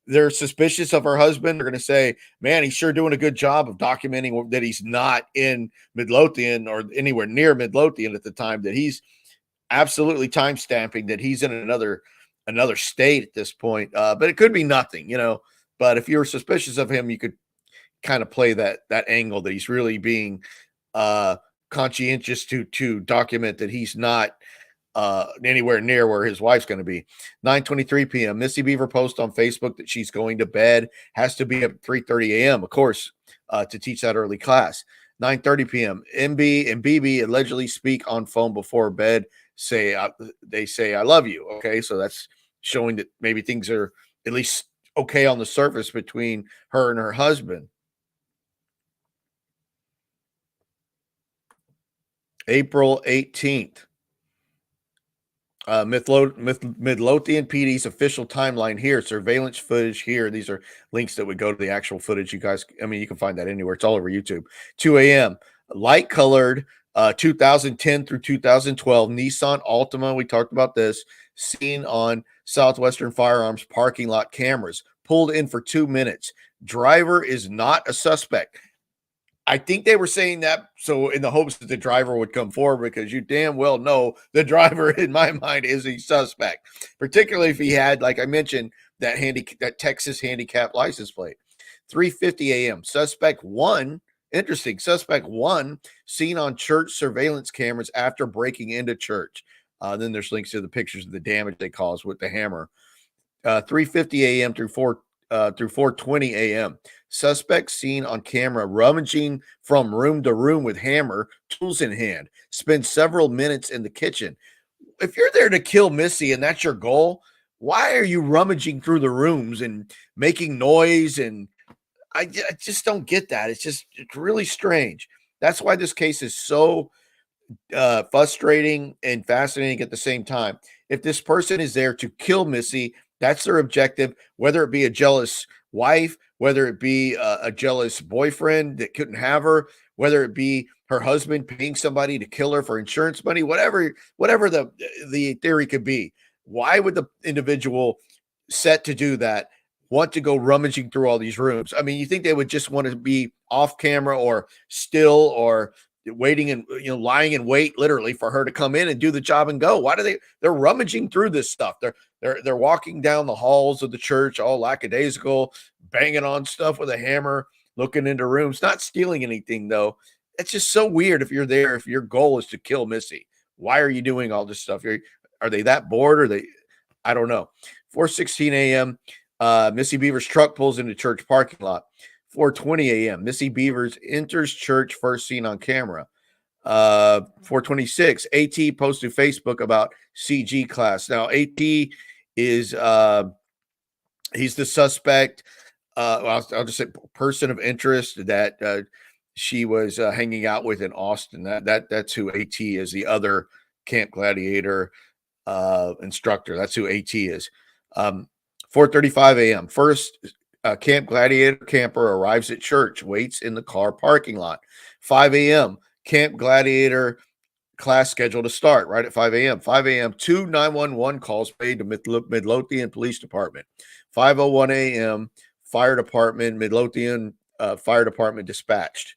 they're suspicious of her husband, are going to say, man, he's sure doing a good job of documenting that he's not in Midlothian or anywhere near Midlothian at the time, that he's absolutely time stamping that he's in another state at this point. But it could be nothing, but if you're suspicious of him, you could kind of play that angle that he's really being conscientious to document that he's not anywhere near where his wife's going to be. 9:23 p.m. Missy Beaver posts on Facebook that she's going to bed, has to be up 3:30 a.m. of course, to teach that early class. 9:30 p.m. MB and BB allegedly speak on phone before bed. They say I love you. Okay, so that's showing that maybe things are at least okay on the surface between her and her husband. April 18th. Midlothian PD's official timeline here. Surveillance footage here. These are links that would go to the actual footage. You guys, you can find that anywhere. It's all over YouTube. 2 a.m. Light colored 2010 through 2012 Nissan Altima. We talked about this. Seen on Southwestern Firearms parking lot cameras. Pulled in for 2 minutes. Driver is not a suspect. I think they were saying that so in the hopes that the driver would come forward, because you damn well know the driver, in my mind, is a suspect, particularly if he had, like I mentioned, that Texas handicap license plate. 3:50 a.m. Suspect one seen on church surveillance cameras after breaking into church. Then there's links to the pictures of the damage they caused with the hammer. 3:50 a.m. through 4:20 a.m. Suspect seen on camera rummaging from room to room with hammer, tools in hand. Spend several minutes in the kitchen. If you're there to kill Missy and that's your goal, why are you rummaging through the rooms and making noise? And I just don't get that. It's really strange. That's why this case is so frustrating and fascinating at the same time. If this person is there to kill Missy, that's their objective, whether it be a jealous wife, whether it be a jealous boyfriend that couldn't have her, whether it be her husband paying somebody to kill her for insurance money, whatever the theory could be. Why would the individual set to do that want to go rummaging through all these rooms? You think they would just want to be off camera or still or waiting and lying in wait literally for her to come in and do the job and go? Why do they're rummaging through this stuff? They're walking down the halls of the church all lackadaisical, banging on stuff with a hammer, looking into rooms, not stealing anything though. It's just so weird. If you're there, if your goal is to kill Missy, why are you doing all this stuff? Are they that bored? I don't know. 4:16 a.m. Missy Beaver's truck pulls into church parking lot. 4:20 a.m. Missy Bevers enters church, first seen on camera. 4:26 AT posts to Facebook about CG class. Now AT is he's the suspect. I'll just say person of interest that she was hanging out with in Austin. That's who AT is. The other Camp Gladiator instructor. That's who AT is. 4:35 a.m. First Camp Gladiator camper arrives at church, waits in the car parking lot. 5 a.m. Camp Gladiator class scheduled to start right at 5 a.m. 5 a.m. 2 911 calls made to Midlothian Police Department. 5:01 a.m. Fire Department, Midlothian Fire Department dispatched.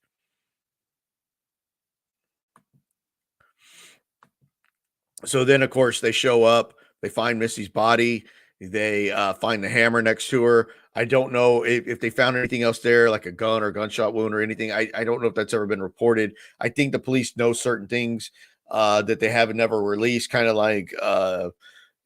So then, of course, they show up. They find Missy's body. They find the hammer next to her. I don't know if they found anything else there, like a gun or gunshot wound or anything. I don't know if that's ever been reported. I think the police know certain things that they haven't never released, kind of like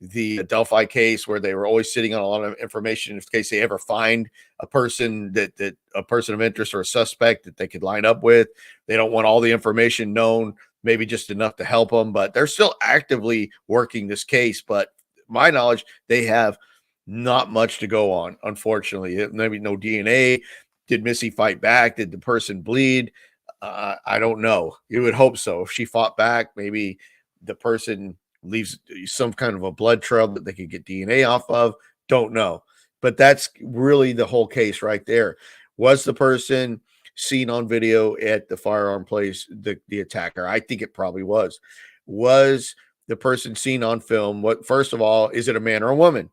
the Delphi case, where they were always sitting on a lot of information in case they ever find a person that a person of interest or a suspect that they could line up with. They don't want all the information known, maybe just enough to help them, but they're still actively working this case. But my knowledge, they have not much to go on, unfortunately. Maybe no DNA. Did Missy fight back? Did the person bleed? I don't know. You would hope so. If she fought back, maybe the person leaves some kind of a blood trail that they could get DNA off of. Don't know. But that's really the whole case right there. Was the person seen on video at the firearm place the attacker? I think it probably was. Was the person seen on film? What, first of all, is it a man or a woman?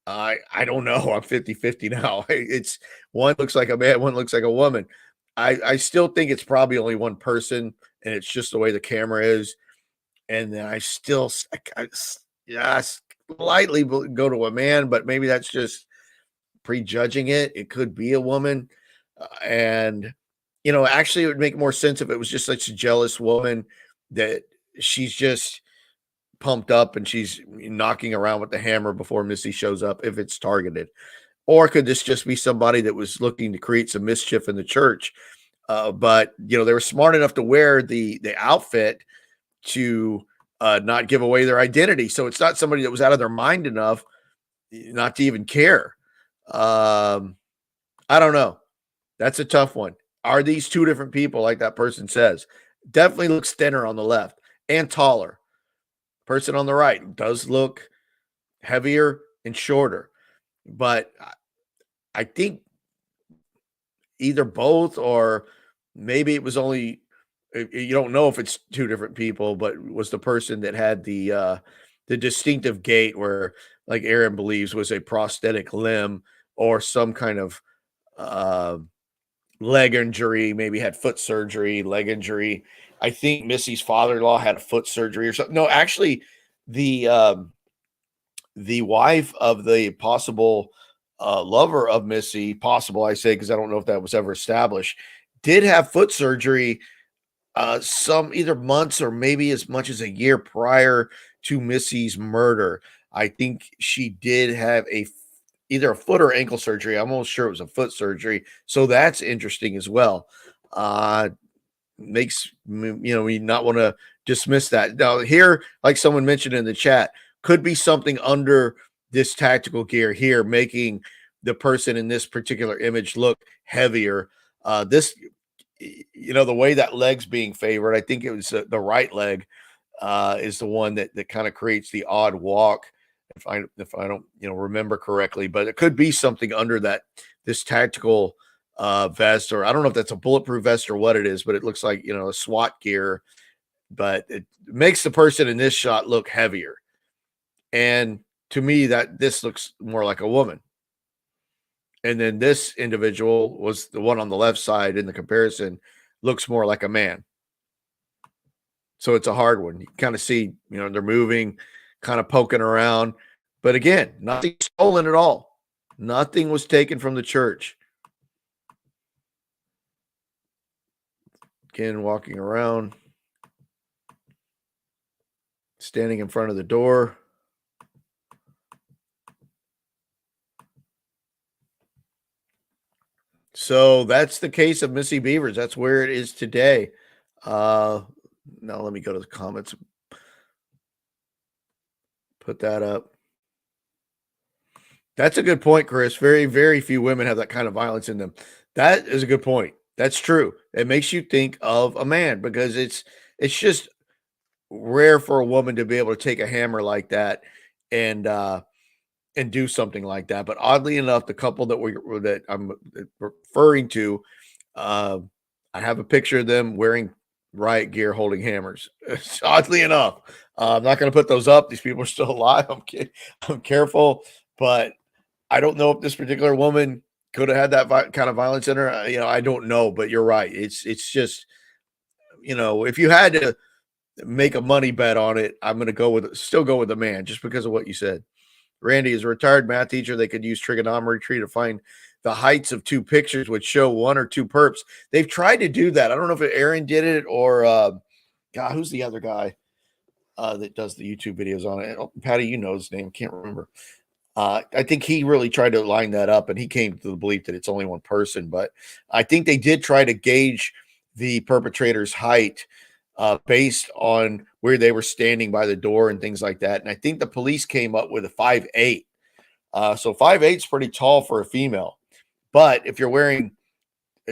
I don't know. I'm 50-50 now. It's one looks like a man, one looks like a woman. I still think it's probably only one person, and it's just the way the camera is. And then I still yeah, slightly go to a man, but maybe that's just prejudging it. It could be a woman. And, actually, it would make more sense if it was just such a jealous woman that she's just pumped up and she's knocking around with the hammer before Missy shows up, if it's targeted. Or could this just be somebody that was looking to create some mischief in the church? But they were smart enough to wear the outfit to not give away their identity. So it's not somebody that was out of their mind enough not to even care. I don't know. That's a tough one. Are these two different people, like that person says? Definitely looks thinner on the left and taller. Person on the right does look heavier and shorter. But I think either both, or maybe it was only, you don't know if it's two different people, but was the person that had the distinctive gait where, like Aaron believes, was a prosthetic limb or some kind of leg injury, maybe had foot surgery, leg injury. I think Missy's father-in-law had a foot surgery or something. No, actually, the wife of the possible lover of Missy, possible I say because I don't know if that was ever established, did have foot surgery some either months or maybe as much as a year prior to Missy's murder. I think she did have either a foot or ankle surgery. I'm almost sure it was a foot surgery. So that's interesting as well. Makes me not want to dismiss that. Now here, like someone mentioned in the chat, could be something under this tactical gear here, making the person in this particular image look heavier. This, the way that leg's being favored, I think it was the right leg is the one that kind of creates the odd walk. If I don't remember correctly, but it could be something under this tactical vest, or I don't know if that's a bulletproof vest or what it is, but it looks like a SWAT gear. But it makes the person in this shot look heavier, and to me that this looks more like a woman. And then this individual was the one on the left side in the comparison, looks more like a man. So it's a hard one. You kind of see, they're moving, kind of poking around. But again, nothing stolen at all. Nothing was taken from the church. Again, walking around, standing in front of the door. So that's the case of Missy Bevers. That's where it is today. Now let me go to the comments. Put that up. That's a good point, Chris. Very, very few women have that kind of violence in them. That is a good point. That's true. It makes you think of a man, because it's just rare for a woman to be able to take a hammer like that and do something like that. But oddly enough, the couple that I'm referring to, I have a picture of them wearing riot gear, holding hammers. Oddly enough, I'm not going to put those up. These people are still alive. I'm careful, but I don't know if this particular woman could have had that kind of violence in her. I don't know, but you're right. It's just, if you had to make a money bet on it, I'm going to still go with the man, just because of what you said. Randy is a retired math teacher. They could use trigonometry to find the heights of two pictures, which show one or two perps. They've tried to do that. I don't know if Aaron did it or God, who's the other guy that does the YouTube videos on it? Oh, Patty, you know his name. Can't remember. I think he really tried to line that up, and he came to the belief that it's only one person. But I think they did try to gauge the perpetrator's height based on where they were standing by the door and things like that. And I think the police came up with a 5'8". So 5'8" is pretty tall for a female. But if you're wearing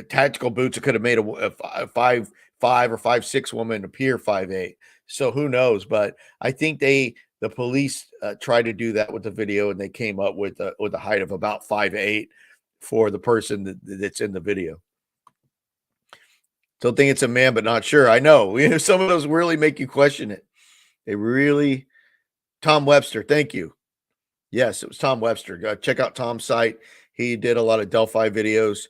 tactical boots, it could have made a 5'5" or 5'6" woman appear 5'8". So who knows? But I think the police tried to do that with the video, and they came up with a height of about 5'8". for the person that's in the video. Still think it's a man, but not sure. I know. Some of those really make you question it. They really. Tom Webster, thank you. Yes, it was Tom Webster. Check out Tom's site. He did a lot of Delphi videos,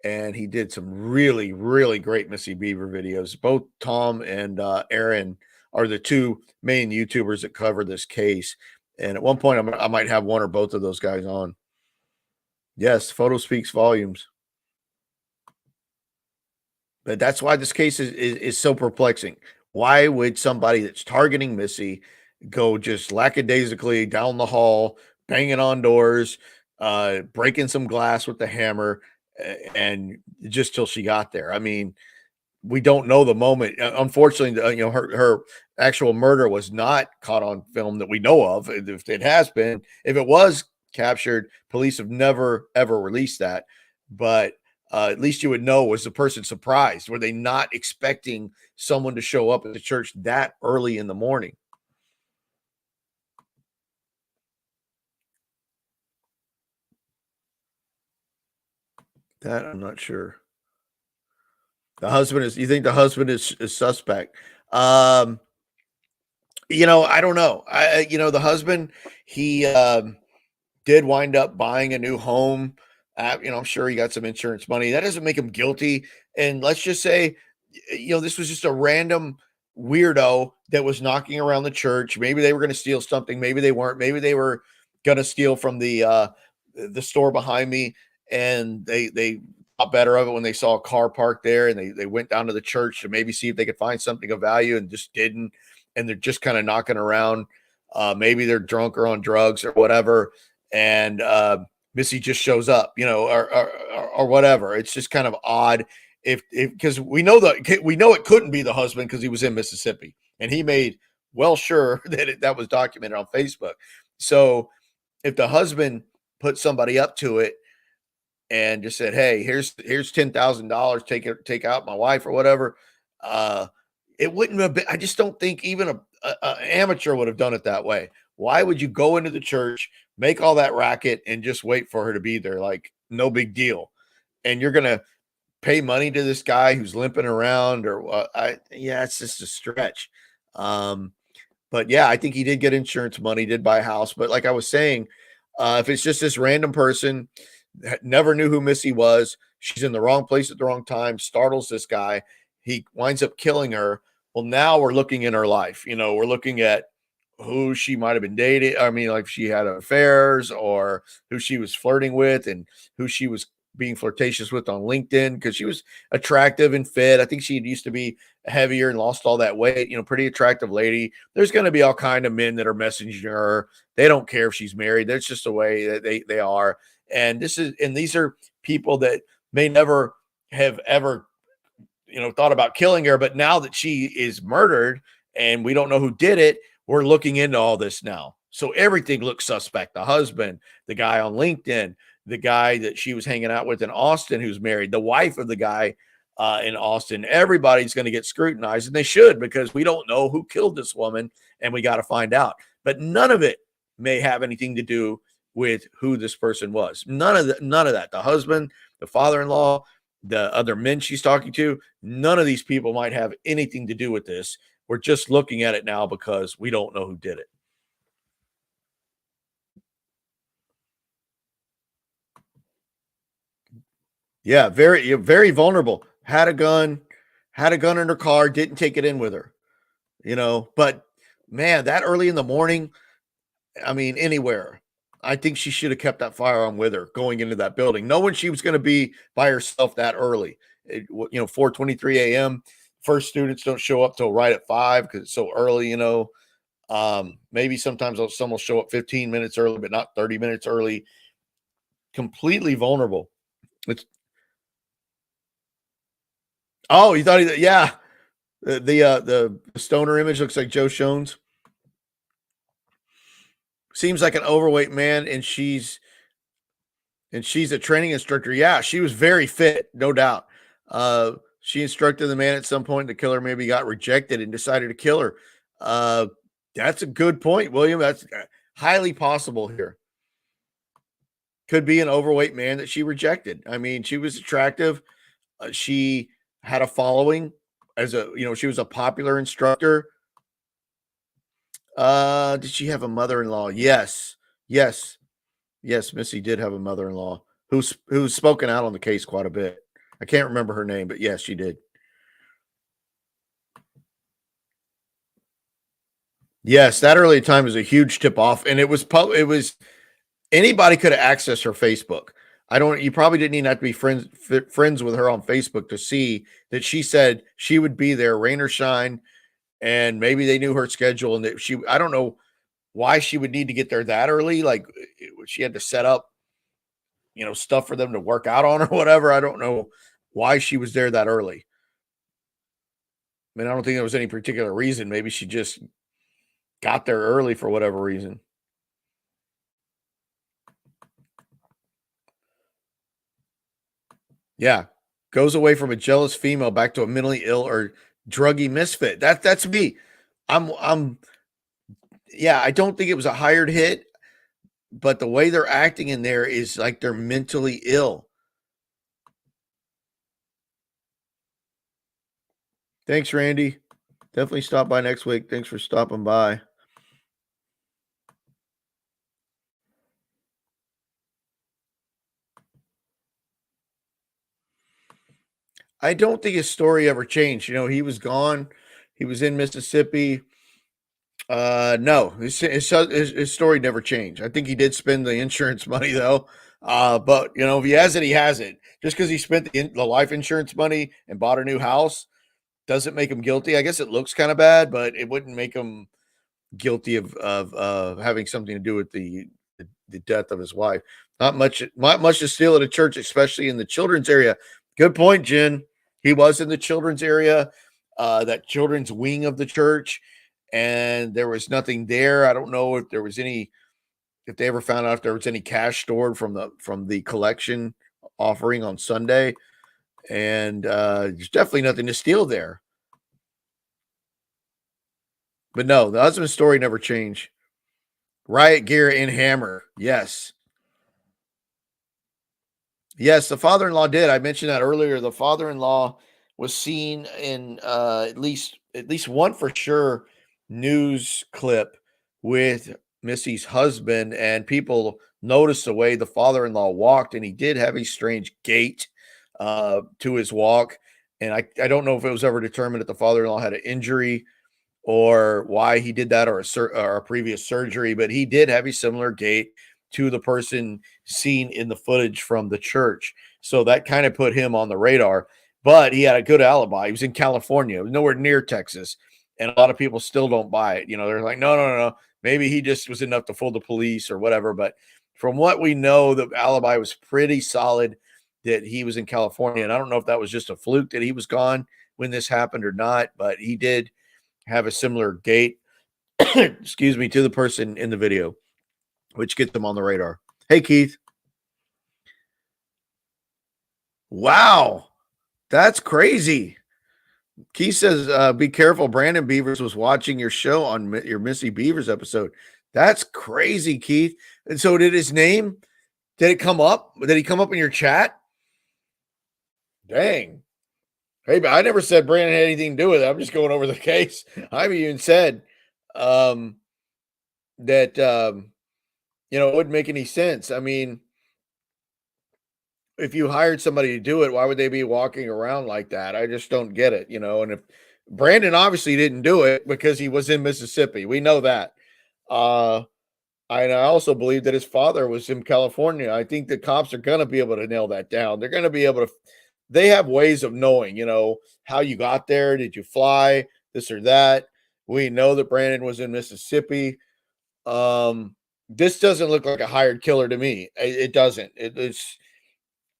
and he did some really, really great Missy Beaver videos. Both Tom and Aaron are the two main YouTubers that cover this case. And at one point, I might have one or both of those guys on. Yes, photo speaks volumes. But that's why this case is so perplexing. Why would somebody that's targeting Missy go just lackadaisically down the hall, banging on doors, breaking some glass with the hammer, and just till she got there? I mean, we don't know the moment. Unfortunately, her actual murder was not caught on film that we know of. If it has been, if it was captured, police have never ever released that. But at least you would know, was the person surprised? Were they not expecting someone to show up at the church that early in the morning? That I'm not sure. The husband is, you think the husband is suspect? I don't know. The husband, he did wind up buying a new home. I'm sure he got some insurance money. That doesn't make him guilty. And let's just say, this was just a random weirdo that was knocking around the church. Maybe they were going to steal something. Maybe they weren't. Maybe they were going to steal from the store behind me, and they thought better of it when they saw a car parked there, and they went down to the church to maybe see if they could find something of value, and just didn't. And they're just kind of knocking around. Maybe they're drunk or on drugs or whatever. And Missy just shows up, or whatever. It's just kind of odd because we know it couldn't be the husband because he was in Mississippi, and he made well sure that that was documented on Facebook. So if the husband put somebody up to it and just said, "Hey, here's $10,000, take out my wife," or whatever, it wouldn't have been. I just don't think even a amateur would have done it that way. Why would you go into the church, make all that racket, and just wait for her to be there? Like, no big deal. And you're going to pay money to this guy who's limping around, or it's just a stretch. But yeah, I think he did get insurance money, did buy a house. But like I was saying, if it's just this random person that never knew who Missy was, she's in the wrong place at the wrong time, startles this guy, he winds up killing her. Well, now we're looking in her life. We're looking at who she might have been dating. I mean, like, she had affairs, or who she was flirting with, and who she was being flirtatious with on LinkedIn, because she was attractive and fit. I think she used to be heavier and lost all that weight, pretty attractive lady. There's going to be all kind of men that are messaging her. They don't care if she's married. That's just the way that they are. And these are people that may never have ever, thought about killing her. But now that she is murdered and we don't know who did it, we're looking into all this now. So everything looks suspect. The husband, the guy on LinkedIn, the guy that she was hanging out with in Austin who's married, the wife of the guy in Austin. Everybody's going to get scrutinized, and they should, because we don't know who killed this woman, and we got to find out. But none of it may have anything to do with who this person was. None of that. The husband, the father-in-law, the other men she's talking to, none of these people might have anything to do with this. We're just looking at it now because we don't know who did it. Yeah, very, very vulnerable. Had a gun in her car, didn't take it in with her. But man, that early in the morning, I mean, anywhere. I think she should have kept that firearm with her going into that building, knowing she was going to be by herself that early. 4:23 a.m. First students don't show up till right at 5 because it's so early. Maybe sometimes some will show up 15 minutes early, but not 30 minutes early. Completely vulnerable. You thought yeah. The stoner image looks like Joe Shones. Seems like an overweight man, and she's a training instructor. Yeah, she was very fit, no doubt. She instructed the man at some point. The killer maybe got rejected and decided to kill her. That's a good point, William. That's highly possible here. Could be an overweight man that she rejected. I mean, she was attractive. She had a following she was a popular instructor. Did she have a mother-in-law? Yes. Yes. Yes, Missy did have a mother-in-law who's spoken out on the case quite a bit. I can't remember her name, but yes, she did. Yes, that early time was a huge tip off, and it was anybody could have accessed her Facebook. You probably didn't even have to be friends with her on Facebook to see that she said she would be there, rain or shine, and maybe they knew her schedule and that I don't know why she would need to get there that early. Like she had to set up, stuff for them to work out on or whatever. I don't know why she was there that early. I mean, I don't think there was any particular reason. Maybe she just got there early for whatever reason. Yeah. Goes away from a jealous female back to a mentally ill or druggy misfit. That's me. Yeah, I don't think it was a hired hit, but the way they're acting in there is like they're mentally ill. Thanks, Randy. Definitely stop by next week. Thanks for stopping by. I don't think his story ever changed. He was gone. He was in Mississippi. No, his story never changed. I think he did spend the insurance money though. But if he has it, he has it. Just because he spent the life insurance money and bought a new house doesn't make him guilty. I guess it looks kind of bad, but it wouldn't make him guilty of having something to do with the death of his wife. Not much to steal at a church, especially in the children's area. Good point, Jen. He was in the children's area, that children's wing of the church, and there was nothing there. I don't know if they ever found out if there was any cash stored from the collection offering on Sunday. And there's definitely nothing to steal there. But no, the husband's story never changed. Riot gear and hammer. Yes. Yes, the father-in-law did. I mentioned that earlier. The father-in-law was seen in at least one for sure news clip with Missy's husband, and people noticed the way the father-in-law walked, and he did have a strange gait to his walk. And I don't know if it was ever determined that the father-in-law had an injury or why he did that or a previous surgery, but he did have a similar gait to the person seen in the footage from the church. So that kind of put him on the radar, but he had a good alibi. He was in California, nowhere near Texas. And a lot of people still don't buy it. They're like, no. Maybe he just was enough to fool the police or whatever. But from what we know, the alibi was pretty solid that he was in California. And I don't know if that was just a fluke that he was gone when this happened or not, but he did have a similar gait, excuse me, to the person in the video, which gets them on the radar. Hey, Keith. Wow. That's crazy. Keith says, be careful. Brandon Bevers was watching your show on your Missy Bevers episode. That's crazy, Keith. And so did it come up? Did he come up in your chat? Dang. Hey, but I never said Brandon had anything to do with it. I'm just going over the case. I've even said that, it wouldn't make any sense. I mean, if you hired somebody to do it, why would they be walking around like that? I just don't get it, and if Brandon obviously didn't do it because he was in Mississippi. We know that. I also believe that his father was in California. I think the cops are going to be able to nail that down. They're going to be able to, they have ways of knowing, how you got there. Did you fly this or that? We know that Brandon was in Mississippi. This doesn't look like a hired killer to me. It doesn't.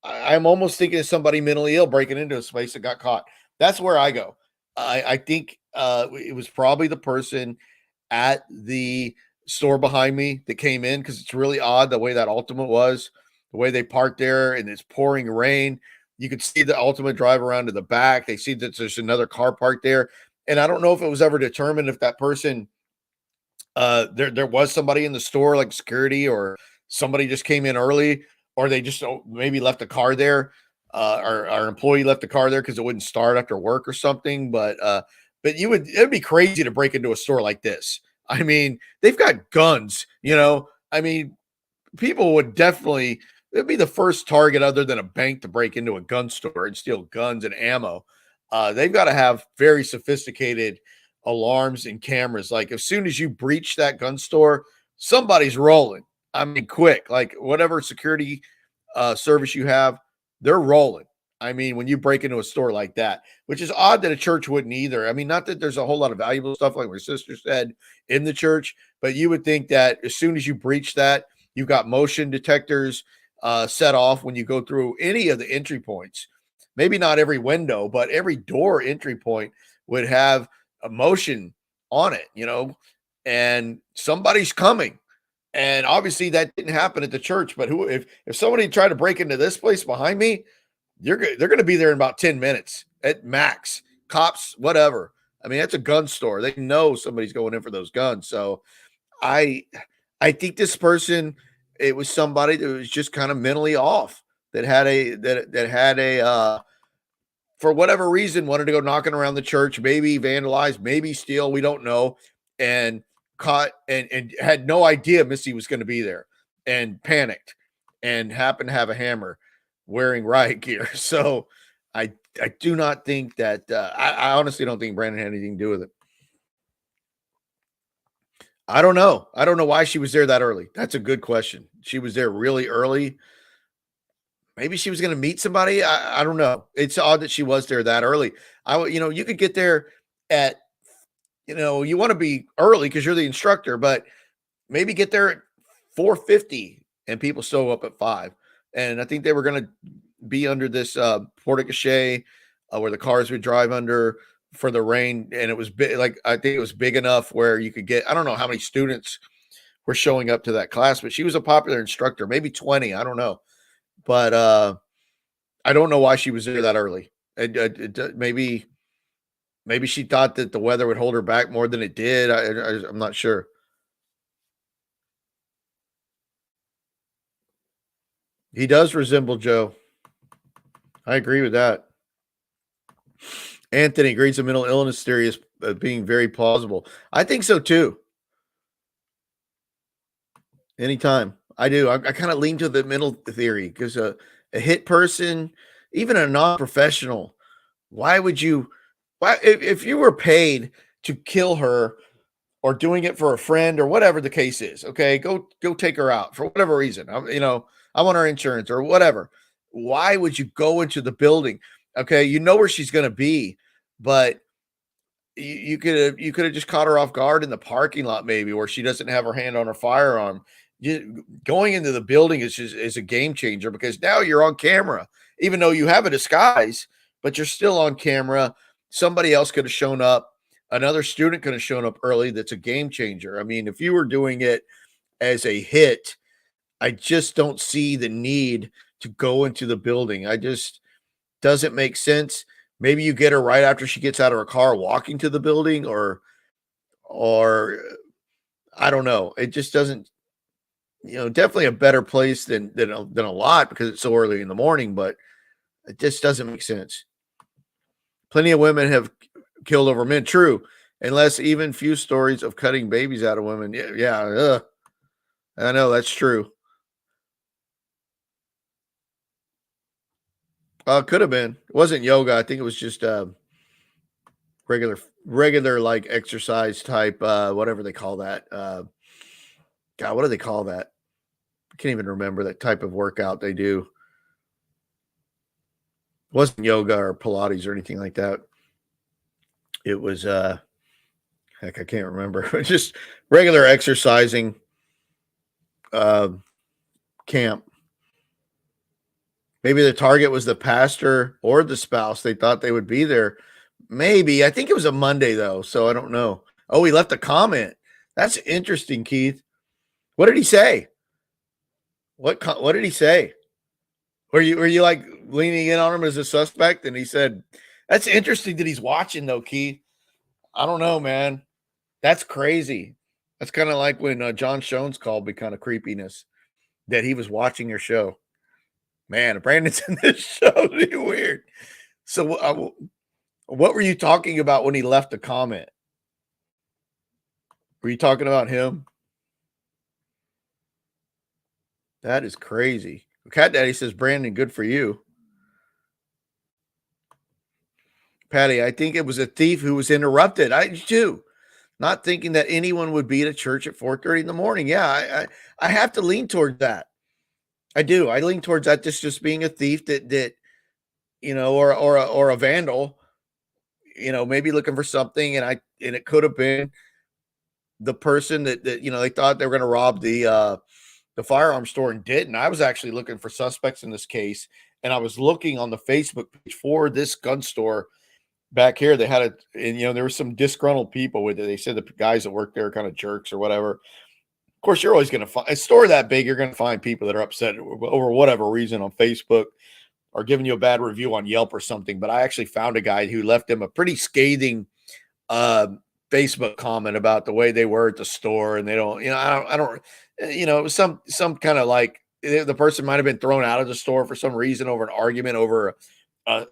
I'm almost thinking of somebody mentally ill breaking into a space that got caught. That's where I go. I think it was probably the person at the store behind me that came in, because it's really odd the way that Ultima was, the way they parked there, and it's pouring rain. You could see the Ultima drive around to the back. They see that there's another car parked there. And I don't know if it was ever determined if that person, there was somebody in the store, like security, or somebody just came in early. or they just maybe left the car there. Our employee left the car there because it wouldn't start after work or something. But it'd be crazy to break into a store like this. I mean, they've got guns, I mean, people would definitely, it'd be the first target other than a bank to break into a gun store and steal guns and ammo. They've got to have very sophisticated alarms and cameras. Like as soon as you breach that gun store, somebody's rolling. I mean, quick, like whatever security service you have, they're rolling. I mean, when you break into a store like that, which is odd that a church wouldn't either. I mean, not that there's a whole lot of valuable stuff, like my sister said, in the church, but you would think that as soon as you breach that, you've got motion detectors set off when you go through any of the entry points. Maybe not every window, but every door entry point would have a motion on it, and somebody's coming. And obviously that didn't happen at the church, but if somebody tried to break into this place behind me, they're going to be there in about 10 minutes at max. Cops, whatever. I mean, that's a gun store. They know somebody's going in for those guns. So I think this person, it was somebody that was just kind of mentally off, that had a for whatever reason wanted to go knocking around the church, maybe vandalize, maybe steal, we don't know, and caught and had no idea Missy was going to be there, and panicked and happened to have a hammer, wearing riot gear. So I do not think that I honestly don't think Brandon had anything to do with it. I don't know. I don't know why she was there that early. That's a good question. She was there really early. Maybe she was going to meet somebody. I don't know. It's odd that she was there that early. You could get there at, you want to be early because you're the instructor, but maybe get there at 4:50 and people show up at 5. And I think they were going to be under this porte-cochere where the cars would drive under for the rain. And it was big, like, I think it was big enough where you could get, I don't know how many students were showing up to that class, but she was a popular instructor, maybe 20. I don't know. But I don't know why she was there that early. Maybe she thought that the weather would hold her back more than it did. I'm not sure. He does resemble Joe. I agree with that. Anthony agrees the mental illness theory is being very plausible. I think so too. Anytime. I do. I kind of lean to the mental theory because a hit person, even a non-professional, why if you were paid to kill her or doing it for a friend or whatever the case is, okay, go take her out for whatever reason. I want her insurance or whatever. Why would you go into the building? Okay, you know where she's going to be, but you could have just caught her off guard in the parking lot, maybe, where she doesn't have her hand on her firearm. Going into the building is a game changer because now you're on camera, even though you have a disguise, but you're still on camera. Somebody else could have shown up. Another student could have shown up early. That's a game changer. I mean, if you were doing it as a hit, I just don't see the need to go into the building. I just doesn't make sense. Maybe you get her right after she gets out of her car walking to the building, or I don't know. It just doesn't, definitely a better place than a lot because it's so early in the morning, but it just doesn't make sense. Plenty of women have killed over men. True. Unless even few stories of cutting babies out of women. Yeah. I know that's true. Could have been. It wasn't yoga. I think it was just regular like exercise type, whatever they call that. God, what do they call that? I can't even remember that type of workout they do. It wasn't yoga or Pilates or anything like that. It was heck, I can't remember. It's just regular exercising camp. Maybe the target was the pastor or the spouse. They thought they would be there. Maybe. I think it was a Monday though, so I don't know. Oh, he left a comment. That's interesting, Keith. What did he say? What did he say? Were you like leaning in on him as a suspect? And he said, "That's interesting that he's watching though, Keith." I don't know, man. That's crazy. That's kind of like when John Shones called me kind of creepiness that he was watching your show. Man, Brandon's in this show. It's weird. So, what were you talking about when he left a comment? Were you talking about him? That is crazy. Cat Daddy says, Brandon, good for you. Patty, I think it was a thief who was interrupted. I do. Not thinking that anyone would be at a church at 4:30 in the morning. Yeah, I have to lean towards that. I do. I lean towards that just being a thief that or a vandal, maybe looking for something, and it could have been the person that they thought they were going to rob the firearm store and didn't. I was actually looking for suspects in this case, and I was looking on the Facebook page for this gun store back here. They had and there were some disgruntled people with it. They said the guys that work there are kind of jerks or whatever. Of course, you're always going to find a store that big. You're going to find people that are upset over whatever reason on Facebook or giving you a bad review on Yelp or something. But I actually found a guy who left him a pretty scathing Facebook comment about the way they were at the store, and they don't, I don't, it was some kind of like the person might have been thrown out of the store for some reason over an argument over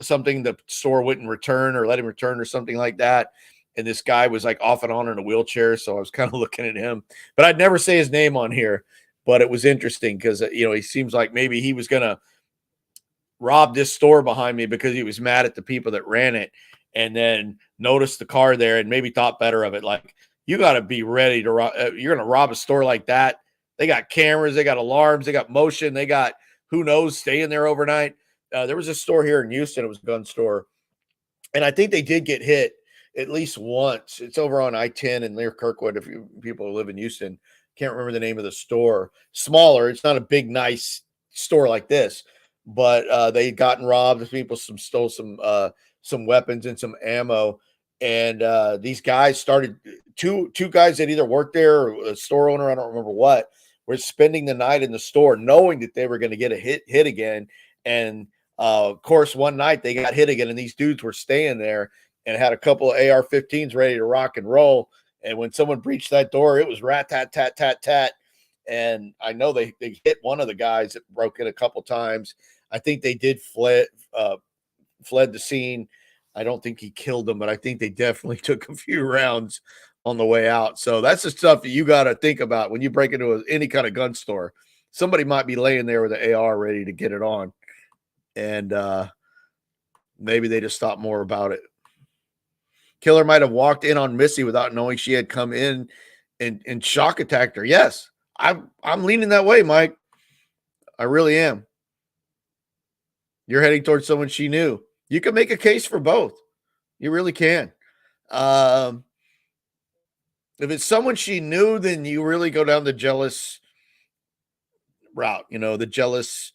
something the store wouldn't return or let him return or something like that. And this guy was like off and on in a wheelchair, so I was kind of looking at him, but I'd never say his name on here. But it was interesting because he seems like maybe he was gonna rob this store behind me because he was mad at the people that ran it, and then noticed the car there and maybe thought better of it. Like, you got to be ready to rob. You're going to rob a store like that. They got cameras, they got alarms, they got motion, they got who knows staying there overnight. There was a store here in Houston. It was a gun store, and I think they did get hit at least once. It's over on I-10 and near Kirkwood. If people who live in Houston, can't remember the name of the store. Smaller. It's not a big, nice store like this, but they had gotten robbed. People stole some weapons and some ammo. And these guys started, two guys that either worked there or a store owner, I don't remember what, were spending the night in the store knowing that they were going to get a hit again. And of course, one night they got hit again, and these dudes were staying there and had a couple of AR-15s ready to rock and roll. And when someone breached that door, it was rat, tat, tat, tat, tat. And I know they hit one of the guys that broke it a couple times. I think they did fled the scene. I don't think he killed them, but I think they definitely took a few rounds on the way out. So that's the stuff that you got to think about when you break into any kind of gun store. Somebody might be laying there with an AR ready to get it on. And maybe they just thought more about it. Killer might have walked in on Missy without knowing she had come in and shock attacked her. Yes, I'm leaning that way, Mike. I really am. You're heading towards someone she knew. You can make a case for both. You really can. If it's someone she knew, then you really go down the jealous route, the jealous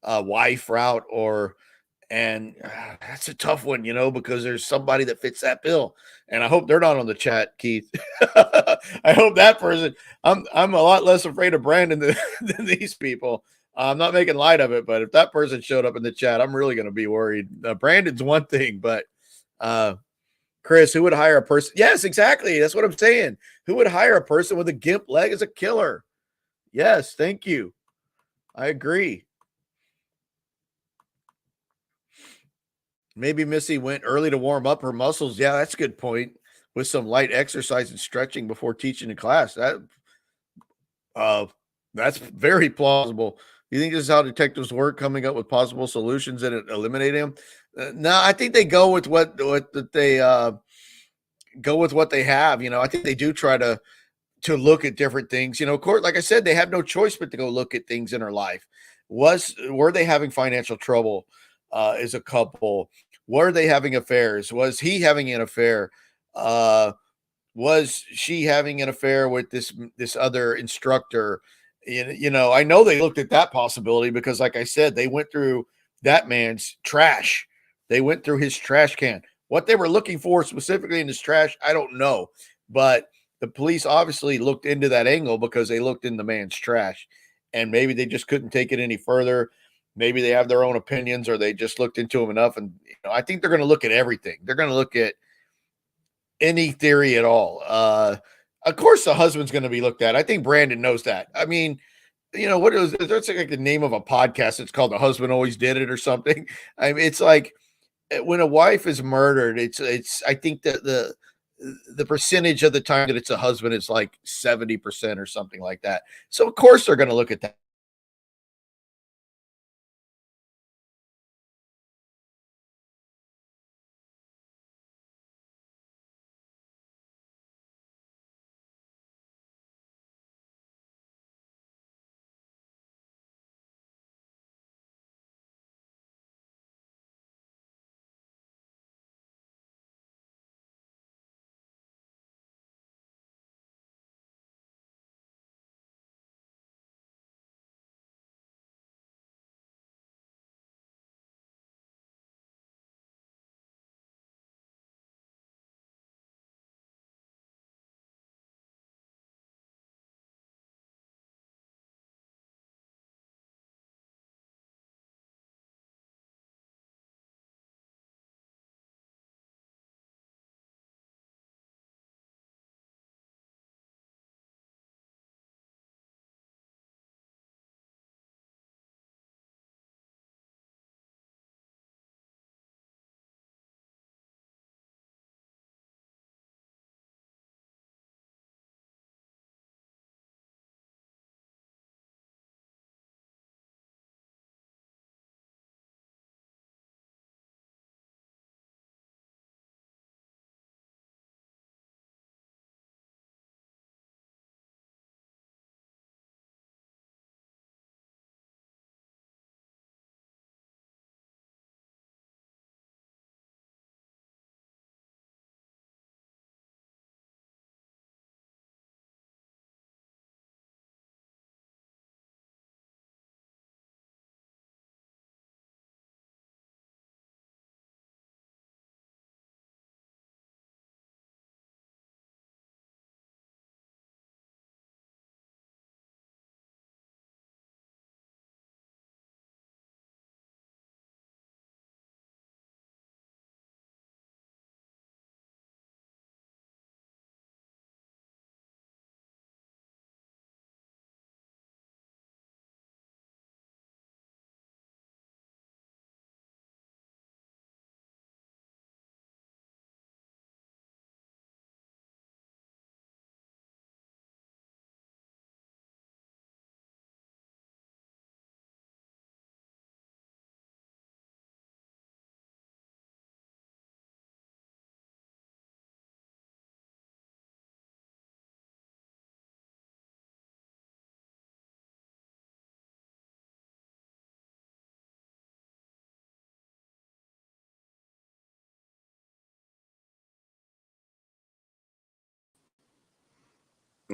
wife route, and that's a tough one, because there's somebody that fits that bill. And I hope they're not on the chat, Keith. I hope that person, I'm a lot less afraid of Brandon than these people. I'm not making light of it, but if that person showed up in the chat, I'm really going to be worried. Brandon's one thing, but Chris, who would hire a person? Yes, exactly. That's what I'm saying. Who would hire a person with a gimp leg as a killer? Yes, thank you. I agree. Maybe Missy went early to warm up her muscles. Yeah, that's a good point. With some light exercise and stretching before teaching in class. That's very plausible. You think this is how detectives work, coming up with possible solutions and eliminate him? No, I think they go with what they go with what they have. I think they do try to look at different things. Of course, like I said, they have no choice but to go look at things in her life. Were they having financial trouble as a couple? Were they having affairs? Was he having an affair? Was she having an affair with this other instructor? I know they looked at that possibility because, like I said, they went through that man's trash. They went through his trash can. What they were looking for specifically in his trash, I don't know. But the police obviously looked into that angle because they looked in the man's trash. And maybe they just couldn't take it any further. Maybe they have their own opinions, or they just looked into him enough. And I think they're going to look at everything. They're going to look at any theory at all. Of course, the husband's going to be looked at. I think Brandon knows that. I mean, what is that's like the name of a podcast. It's called The Husband Always Did It or something. I mean, it's like when a wife is murdered, it's I think that the percentage of the time that it's a husband is like 70% or something like that. So of course they're going to look at that.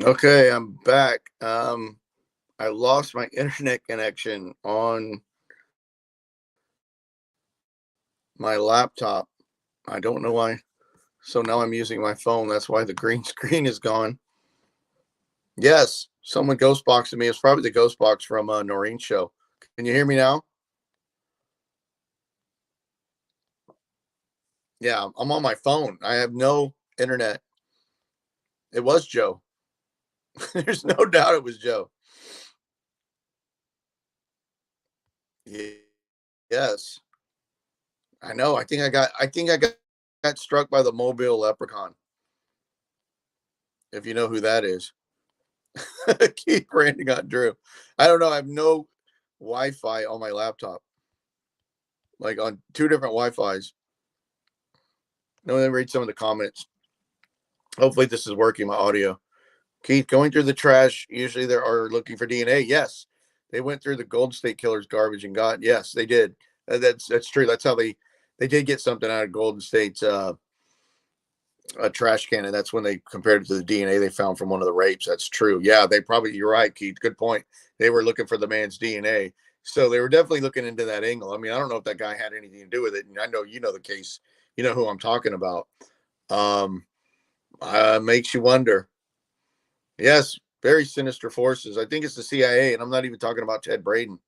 Okay, I'm back. I lost my internet connection on my laptop. I don't know why. So now I'm using my phone. That's why the green screen is gone. Yes, someone ghost boxed me. It's probably the ghost box from Noreen's show. Can you hear me now? Yeah, I'm on my phone. I have no internet. It was Joe. There's no doubt it was Joe. Yes, I know. I think I got struck by the mobile leprechaun. If you know who that is. Keith Brandon got Drew. I don't know. I have no Wi-Fi on my laptop. Like on two different Wi-Fi's. Let me read some of the comments. Hopefully this is working, my audio. Keith, going through the trash, usually they are looking for DNA. Yes. They went through the Golden State Killers garbage and got, yes, they did. That's true. That's how they did get something out of Golden State's a trash can, and that's when they compared it to the DNA they found from one of the rapes. That's true. Yeah, you're right, Keith. Good point. They were looking for the man's DNA. So they were definitely looking into that angle. I mean, I don't know if that guy had anything to do with it. And I know you know the case. You know who I'm talking about. Um, Makes you wonder. Yes, very sinister forces. I think it's the CIA, and I'm not even talking about Ted Braden.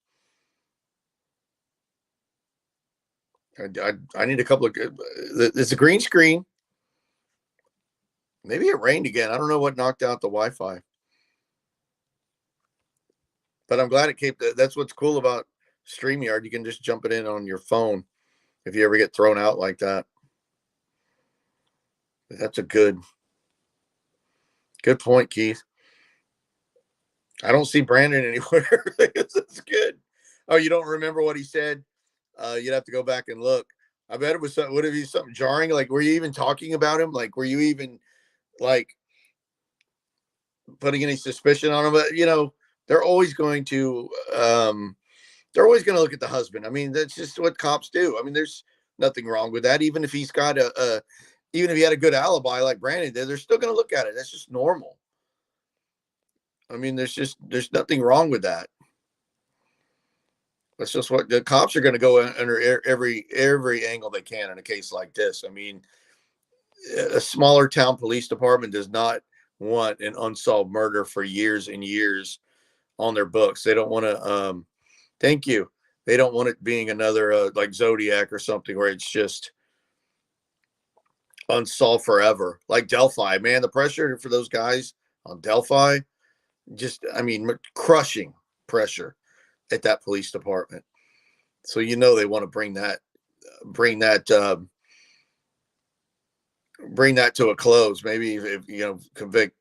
I need a couple of. It's a green screen. Maybe it rained again. I don't know what knocked out the Wi-Fi. But I'm glad it came. That's what's cool about StreamYard. You can just jump it in on your phone if you ever get thrown out like that. That's a good point, Keith. I don't see Brandon anywhere. That's good. Oh, you don't remember what he said? You'd have to go back and look. I bet it was something. Would it be something jarring? Like, were you even talking about him? Like, were you even like putting any suspicion on him? But they're always going to look at the husband. I mean, that's just what cops do. I mean, there's nothing wrong with that. Even if he's got even if he had a good alibi like Brandon did, they're still going to look at it. That's just normal. I mean, there's nothing wrong with that. That's just what the cops are going to go under every angle they can in a case like this. I mean, a smaller town police department does not want an unsolved murder for years and years on their books. They don't want to. Thank you. They don't want it being another like Zodiac or something where it's just unsolved forever. Like Delphi, man, the pressure for those guys on Delphi, just crushing pressure at that police department. So they want to bring that to a close. Maybe if convict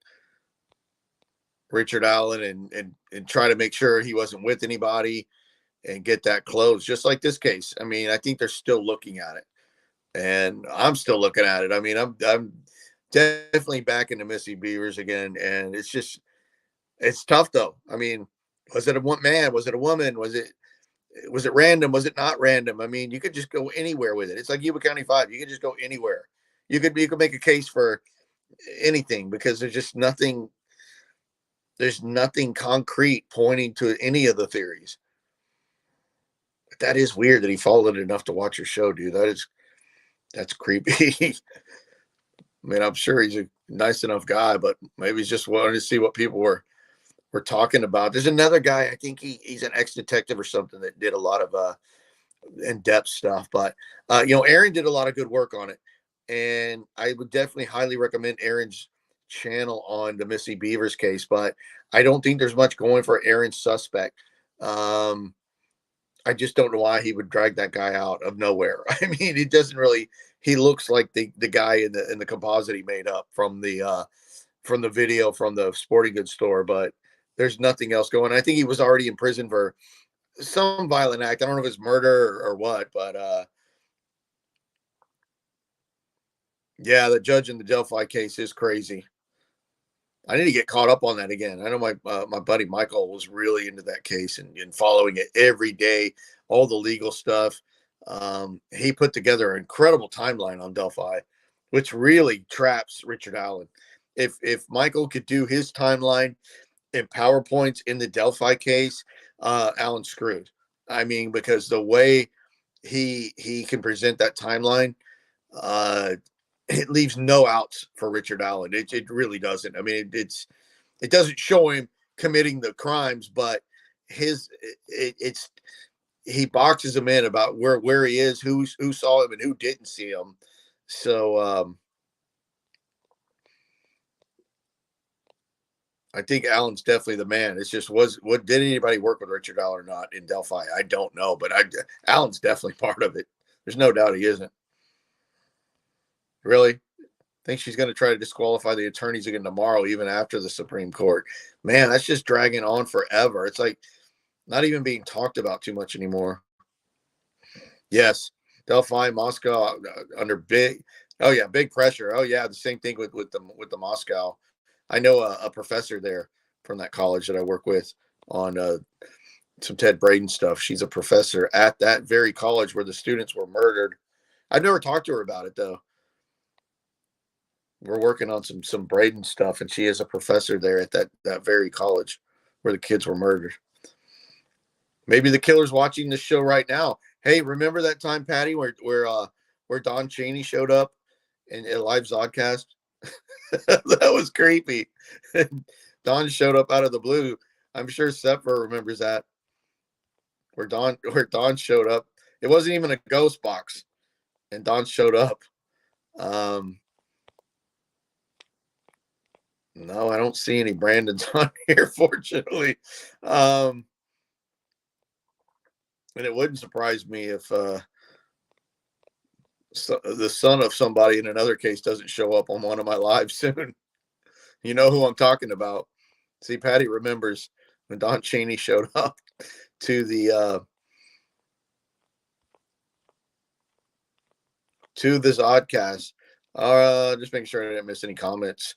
Richard Allen and try to make sure he wasn't with anybody and get that closed, just like this case. I mean, I think they're still looking at it, and I'm still looking at it. I mean, I'm definitely back into Missy Bevers again, and it's tough though. I mean, was it a man? Was it a woman? Was it random? Was it not random? I mean, you could just go anywhere with it. It's like Yuba County 5. You could just go anywhere. You could make a case for anything because there's just nothing. There's nothing concrete pointing to any of the theories. But that is weird that he followed it enough to watch your show, dude. That's creepy. I mean, I'm sure he's a nice enough guy, but maybe he's just wanted to see what people were talking about. There's another guy, I think he's an ex-detective or something that did a lot of in-depth stuff. But Aaron did a lot of good work on it. And I would definitely highly recommend Aaron's channel on the Missy Bevers case, but I don't think there's much going for Aaron's suspect. I just don't know why he would drag that guy out of nowhere. I mean, it doesn't really. He looks like the guy in the composite he made up from the video from the sporting goods store, but there's nothing else going. I think he was already in prison for some violent act. I don't know if it's murder or what, but yeah, the judge in the Delphi case is crazy. I need to get caught up on that again. I know my buddy Michael was really into that case and following it every day, all the legal stuff. He put together an incredible timeline on Delphi, which really traps Richard Allen. If Michael could do his timeline in PowerPoints in the Delphi case, Allen's screwed. I mean, because the way he can present that timeline, it leaves no outs for Richard Allen. It really doesn't. I mean, it doesn't show him committing the crimes, but he boxes him in about where he is, who saw him and who didn't see him. So I think Allen's definitely the man. It's just did anybody work with Richard Allen or not in Delphi? I don't know, but Allen's definitely part of it. There's no doubt he isn't. Really? Think she's going to try to disqualify the attorneys again tomorrow, even after the Supreme Court. Man, that's just dragging on forever. It's like not even being talked about too much anymore. Yes, Delphi, Moscow under big pressure. Oh yeah, the same thing with the Moscow. I know a professor there from that college that I work with on some Ted Braden stuff. She's a professor at that very college where the students were murdered. I've never talked to her about it though. We're working on some Braden stuff, and she is a professor there at that very college where the kids were murdered. Maybe the killer's watching this show right now. Hey, remember that time, Patty, where Don Chaney showed up in a live Zodcast? That was creepy. Don showed up out of the blue. I'm sure Sepher remembers that. Where Don showed up. It wasn't even a ghost box, and Don showed up. No, I don't see any Brandons on here, fortunately. And it wouldn't surprise me if the son of somebody in another case doesn't show up on one of my lives soon. You know who I'm talking about. See, Patty remembers when Don Cheney showed up to the to this oddcast. Just making sure I didn't miss any comments.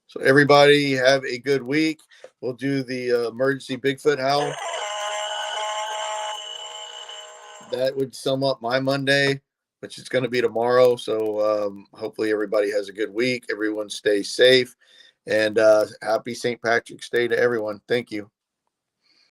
So everybody have a good week. We'll do the emergency Bigfoot howl. That would sum up my Monday, which is going to be tomorrow. So hopefully everybody has a good week. Everyone stay safe, and happy St. Patrick's Day to everyone. Thank you.